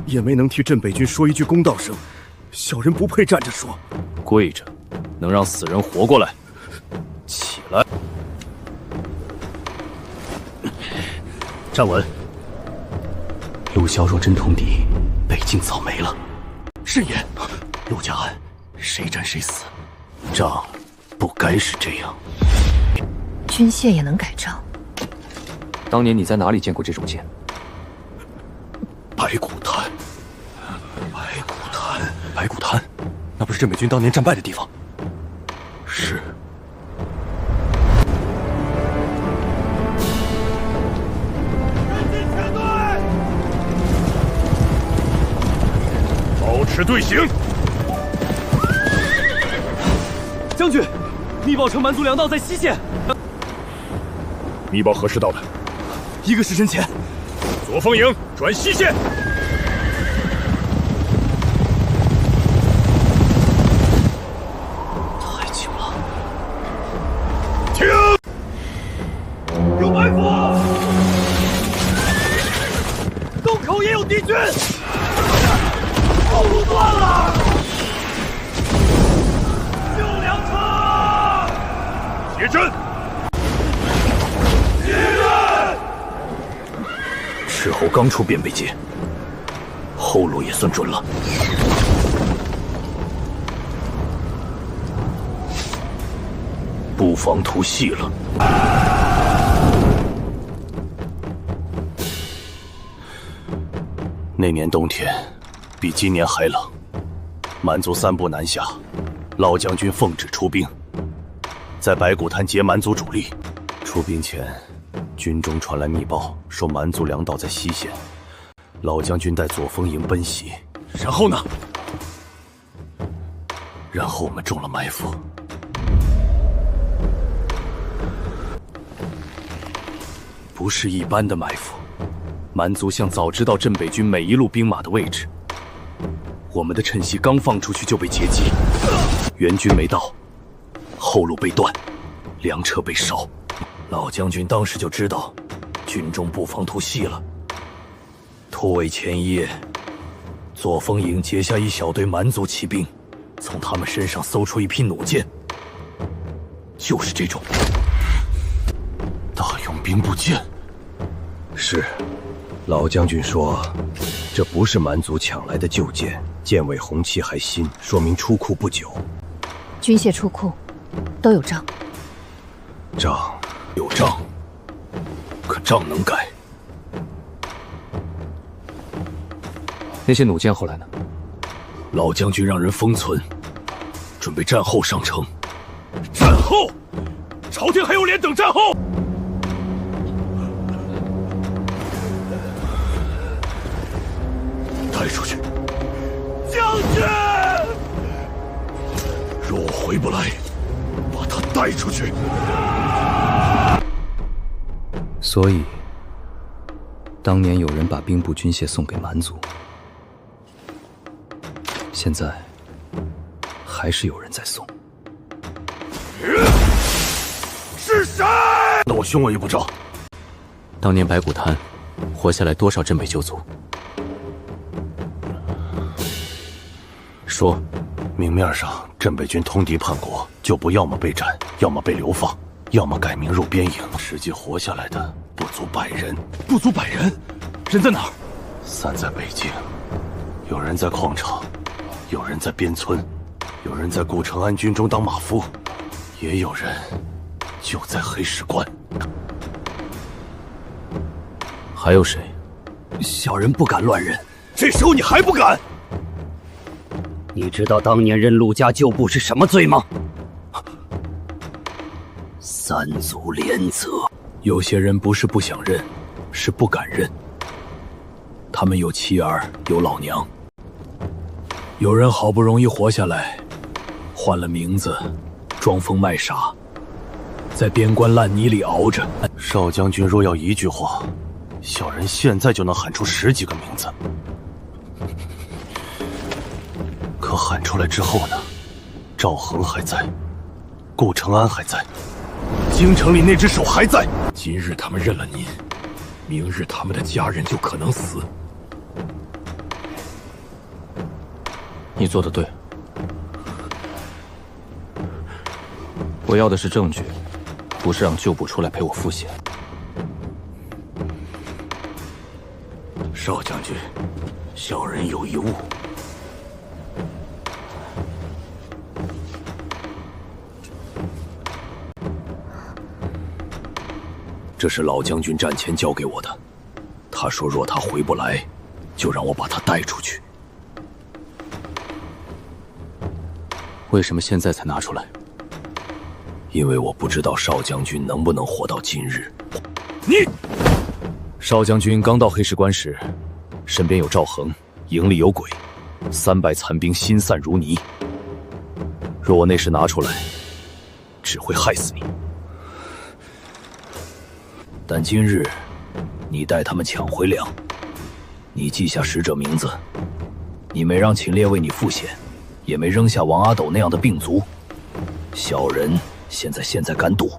也没能替镇北军说一句公道声，小人不配站着说。跪着，能让死人活过来？起来，站稳。陆骁若真通敌，北境早没了。是也。陆家案，谁战谁死，仗不该是这样。军械也能改仗？当年你在哪里见过这种剑？白骨滩。白骨滩，白骨滩，那不是镇北军当年战败的地方？是。保持队形。将军，密报称蛮族粮道在西线。密报何时到的？1个时辰前。左峰营转西线。太久了。停！有埋伏！洞口也有敌军！后路断了！救粮车！铁阵！斥候刚出边北界，后路也算准了。不妨突袭了。那年冬天比今年还冷，蛮族3步南下，老将军奉旨出兵，在白骨滩截蛮族主力。出兵前，军中传来密报，说蛮族粮道在西线，老将军带左峰营奔袭。然后呢？然后我们中了埋伏。不是一般的埋伏，蛮族像早知道镇北军每一路兵马的位置。我们的趁隙刚放出去就被截击，援军没到，后路被断，粮车被烧。老将军当时就知道军中不妨突袭了。突围前一夜，左峰营截下一小队蛮族骑兵，从他们身上搜出一批弩箭，就是这种大用兵部箭。是，老将军说，这不是蛮族抢来的旧剑，剑尾红漆还新，说明出库不久。军械出库，都有账。账有账，可账能改。那些弩箭后来呢？老将军让人封存，准备战后上城。战后？朝廷还有脸等战后？带出去！将军！若我回不来，把他带出去。所以，当年有人把兵部军械送给蛮族，现在还是有人在送。是谁？那我胸有不着。当年白骨滩活下来多少镇北旧族？说，明面上镇北军通敌叛国，就不要么被斩，要么被流放，要么改名入边营。实际活下来的不足100人。不足100人？人在哪儿？散在北境，有人在矿场，有人在边村，有人在顾承安军中当马夫，也有人就在黑石关。还有谁？小人不敢乱认。这时候你还不敢？你知道当年认陆家旧部是什么罪吗？3族连责。有些人不是不想认，是不敢认。他们有妻儿，有老娘。有人好不容易活下来，换了名字，装疯卖傻，在边关烂泥里熬着。少将军若要一句话，小人现在就能喊出10几个名字。可喊出来之后呢，赵恒还在，顾承安还在，京城里那只手还在。今日他们认了您，明日他们的家人就可能死。你做得对，我要的是证据，不是让旧部出来陪我复写。少将军，小人有一误。这是老将军战前交给我的，他说若他回不来，就让我把他带出去。为什么现在才拿出来？因为我不知道少将军能不能活到今日。你，少将军刚到黑石关时，身边有赵恒，营里有鬼，300残兵心散如泥。若我那时拿出来，只会害死你。但今日，你带他们抢回粮，你记下使者名字，你没让秦烈为你复险，也没扔下王阿斗那样的病卒。小人现在敢赌，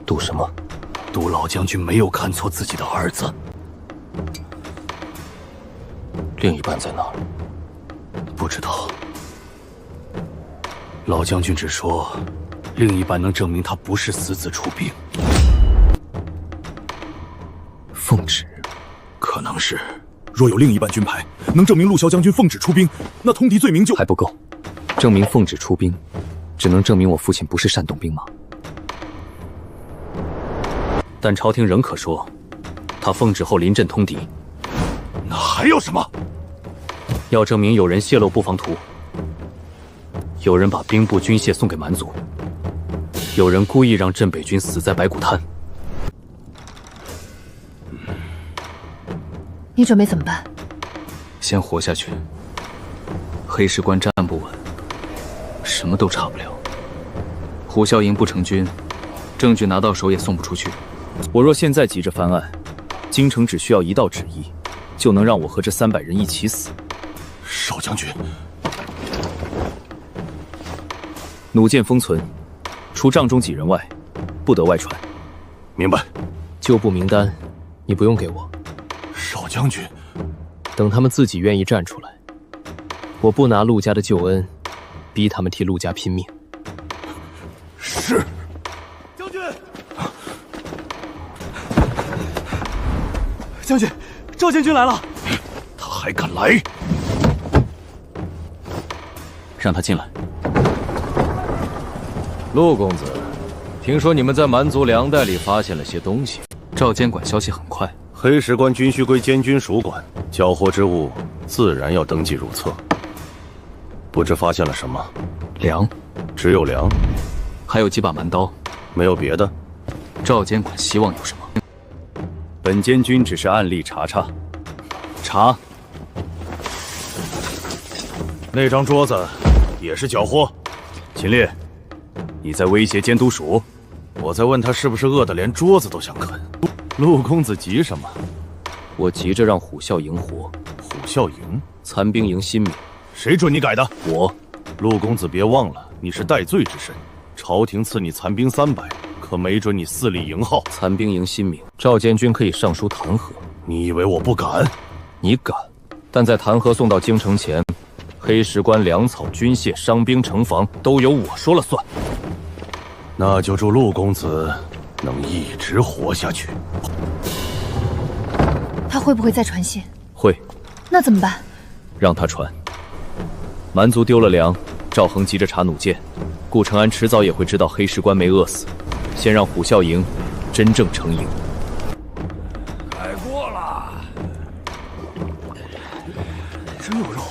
赌什么？赌老将军没有看错自己的儿子。另一半在哪儿？不知道。老将军只说，另一半能证明他不是死子出兵。奉旨，可能是。若有另一半军牌能证明陆骁将军奉旨出兵，那通敌罪名就还不够。证明奉旨出兵，只能证明我父亲不是煽动兵马。但朝廷仍可说，他奉旨后临阵通敌。那还有什么？要证明有人泄露布防图，有人把兵部军械送给蛮族，有人故意让镇北军死在白骨滩。你准备怎么办？先活下去。黑石关站不稳，什么都查不了。虎啸营不成军，证据拿到手也送不出去。我若现在急着翻案，京城只需要一道旨意，就能让我和这300人一起死。少将军，弩箭封存，除帐中几人外，不得外传。明白。旧部名单，你不用给我。少将军，等他们自己愿意站出来，我不拿陆家的救恩，逼他们替陆家拼命。是。将军，将军，赵将军来了。他还敢来？让他进来。陆公子，听说你们在蛮族粮袋里发现了些东西。赵监管消息很快。黑石关军需归监军属管，缴获之物自然要登记入册。不知发现了什么？粮，只有粮，还有几把蛮刀，没有别的。赵监管希望有什么？本监军只是暗例查查。查。那张桌子也是缴获。秦烈，你在威胁监督署？我在问他是不是饿得连桌子都想啃。陆公子急什么？我急着让虎啸营活。虎啸营？残兵营新名。谁准你改的？我。陆公子别忘了，你是戴罪之身，朝廷赐你残兵300，可没准你肆立营号。残兵营新名，赵监军可以上书弹劾。你以为我不敢？你敢，但在弹劾送到京城前，黑石关粮草、军械、伤兵、城防都由我说了算。那就祝陆公子能一直活下去。他会不会再传信？会。那怎么办？让他传。蛮族丢了粮，赵恒急着查弩箭，顾承安迟早也会知道黑石关没饿死。先让虎啸营真正成营。开锅了，真有肉。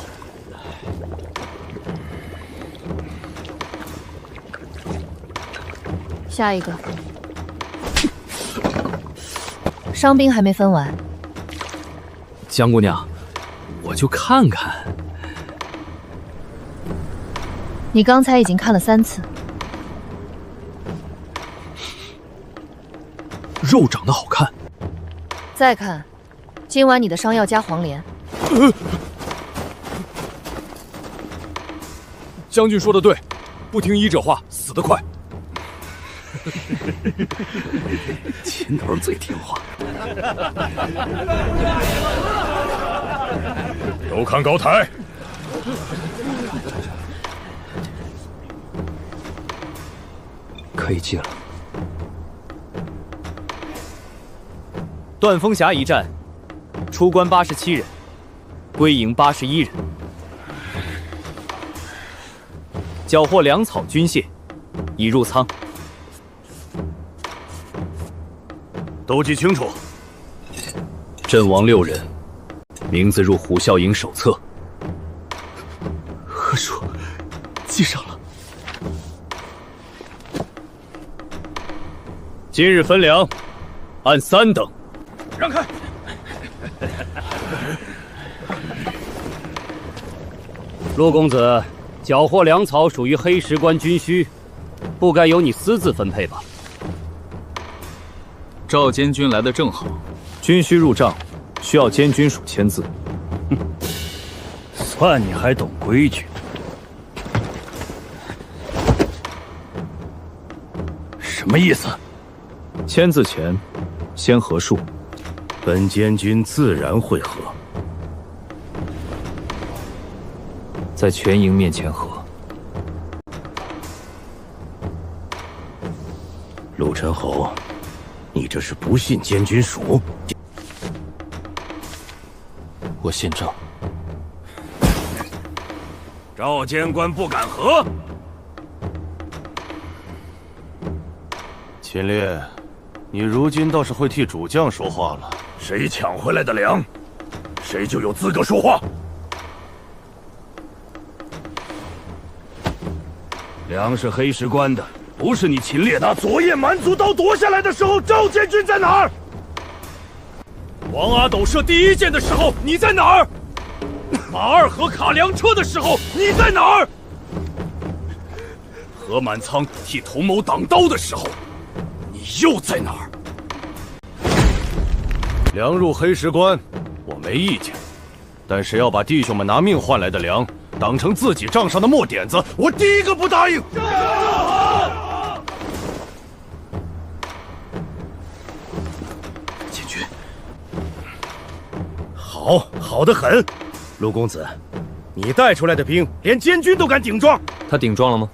下一个。伤兵还没分完。江姑娘，我就看看。你刚才已经看了3次。肉长得好看。再看，今晚你的伤要加黄连。将军说的对，不听医者话，死得快。秦头最听话。都看高台。可以记了。断风峡一战，出关87人，归营81人，缴获粮草军械，已入仓。都记清楚。阵亡6人，名字入虎啸营手册。何叔，记上了。今日分粮，按3等。让开！陆公子，缴获粮草属于黑石关军需，不该由你私自分配吧？赵监军来的正好，军需入账，需要监军署签字。算你还懂规矩。什么意思？签字前，先核数。本监军自然会合。在全营面前核。陆陈侯，你这是不信监军署？我信赵。赵监官不敢和。秦烈，你如今倒是会替主将说话了。谁抢回来的粮，谁就有资格说话。粮是黑石关的，不是你秦烈的。那昨夜蛮族刀夺下来的时候，赵监军在哪儿？王阿斗射第1箭的时候，你在哪儿？马二和卡粮车的时候，你在哪儿？何满仓替同谋挡刀的时候，你又在哪儿？粮入黑石关，我没意见，但是要把弟兄们拿命换来的粮当成自己账上的墨点子，我第一个不答应。监军，好得很。陆公子，你带出来的兵，连监军都敢顶撞。他顶撞了吗？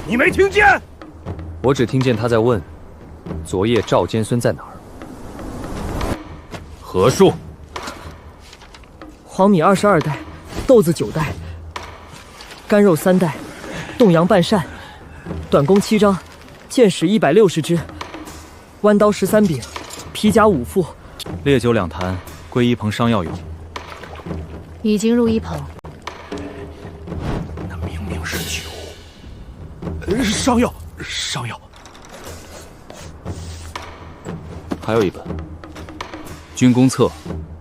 你没听见？我只听见他在问，昨夜赵监孙在哪儿？何数？黄米22袋，豆子9袋，干肉3袋，冻羊半扇，短弓7张，箭矢160支，弯刀13柄，皮甲5副，烈酒2坛，归一棚伤药用。已经入一棚。那明明是酒。伤药。还有一本军功册，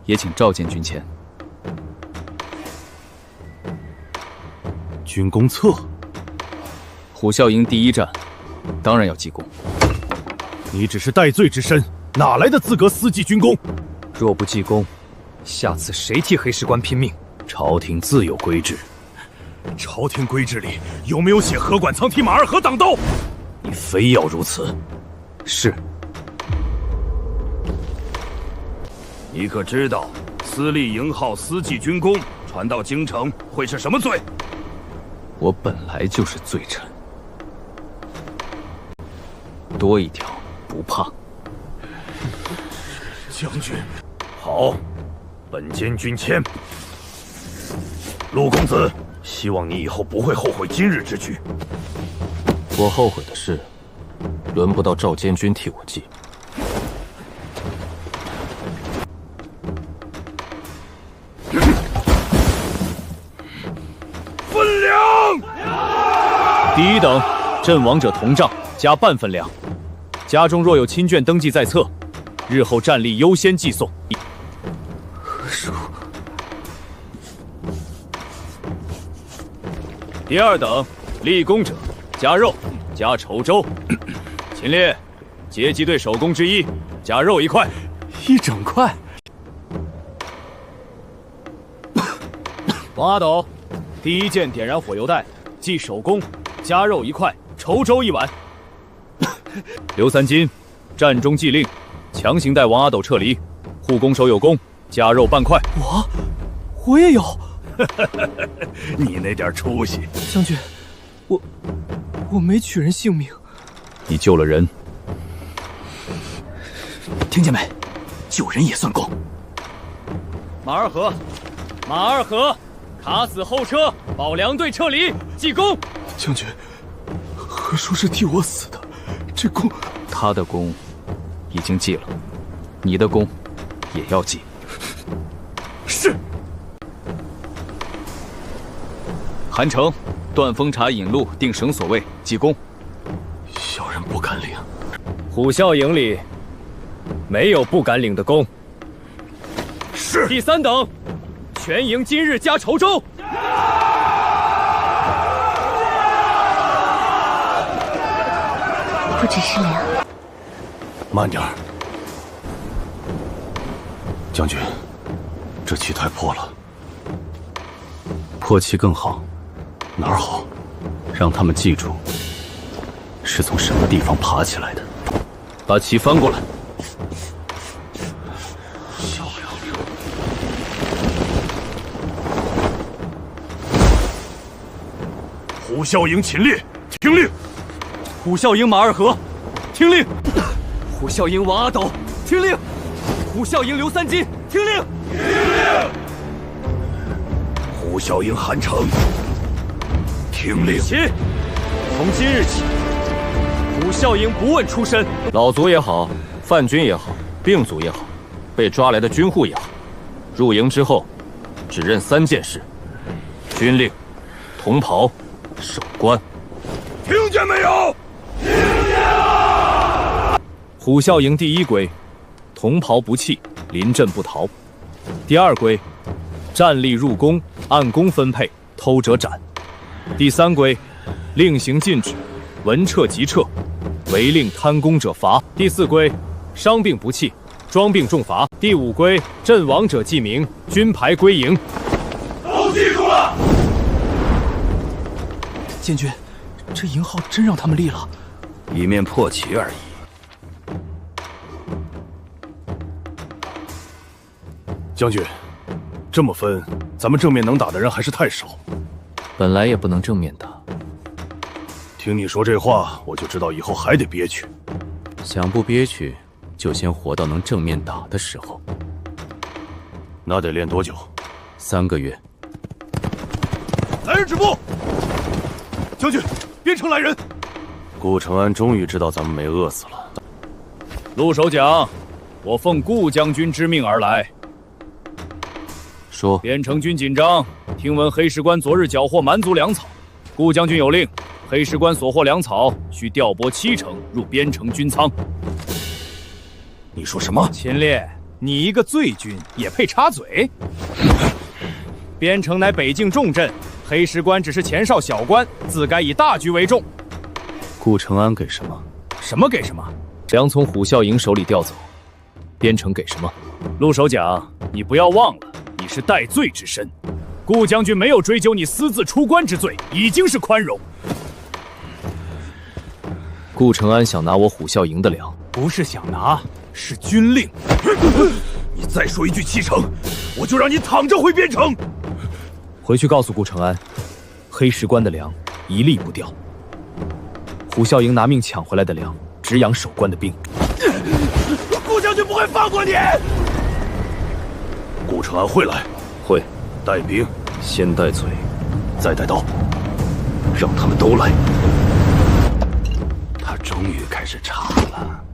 也请赵监军签。军功册，虎啸营第1战，当然要记功。你只是戴罪之身，哪来的资格私记军功？若不记功，下次谁替黑石关拼命？朝廷自有规制。朝廷规制里有没有写何管仓替马二和挡刀？你非要如此？是。你可知道私立营号私记军功传到京城会是什么罪？我本来就是罪臣，多一条不怕。将军，好，本监军签。陆公子，希望你以后不会后悔今日之举。我后悔的是，轮不到赵监军替我记。分粮。第1等，阵亡者同账加半分粮。家中若有亲眷登记在册，日后战力优先寄送。何叔。第2等，立功者加肉加稠粥。秦烈，截击队首功之一，加肉1块，1整块。王阿斗，第1箭点燃火油弹，记手工，加肉1块，稠粥1碗。刘三金，战中记令，强行带王阿斗撤离，护弓手有功，加肉半块。我也有。你那点出息，将军，我没取人性命。你救了人，听见没？救人也算功。马二河，卡死后车，保粮队撤离，记功。将军，何叔是替我死的，这功……他的功已经记了，你的功也要记。是。韩城，断风茶引路，定绳索位，记功。小人不敢领。虎啸营里没有不敢领的功。是。第3等，全营今日加稠粥。不只是粮。慢点儿，将军，这气太破了。破气更好。哪儿好？让他们记住是从什么地方爬起来的。把旗翻过来。小梁，虎啸营秦烈，听令！虎啸营马二河，听令！虎啸营王阿斗，听令！虎啸营刘三金，听令！听令！虎啸营韩城，听令！起！从今日起，虎啸营不问出身，老卒也好，犯军也好，病卒也好，被抓来的军户也好，入营之后，只认3件事：军令、同袍、守关。听见没有？听见了！虎啸营第1规：同袍不弃，临阵不逃。第2规：战力入宫，按功分配，偷者斩。第3规：令行禁止，闻撤即撤，违令贪功者罚。第4规：伤病不弃，装病重罚。第5规：阵亡者记名，军牌归营。都记住了。监军，这营号真让他们立了，一面破旗而已。将军，这么分，咱们正面能打的人还是太少。本来也不能正面打。听你说这话，我就知道以后还得憋屈。想不憋屈，就先活到能正面打的时候。那得练多久？3个月。来人止步！将军，边城来人！顾承安终于知道咱们没饿死了。陆守奖，我奉顾将军之命而来。说，边城军紧张，听闻黑石关昨日缴获蛮族粮草，顾将军有令，黑石关所获粮草需调拨70%入边城军仓。你说什么？秦烈，你一个罪军也配插嘴？边城乃北境重镇，黑石关只是前哨小关，自该以大局为重。顾承安给什么？什么给什么？粮从虎啸营手里调走，边城给什么？陆守奖，你不要忘了，你是戴罪之身。顾将军没有追究你私自出关之罪，已经是宽容。顾承安想拿我虎啸营的粮，不是想拿，是军令。你再说一句70%，我就让你躺着回边城。回去告诉顾承安，黑石关的粮一粒不掉。虎啸营拿命抢回来的粮，只养守关的兵。顾将军不会放过你。顾承安会来，会带兵，先带嘴，再带刀，让他们都来。他终于开始查了。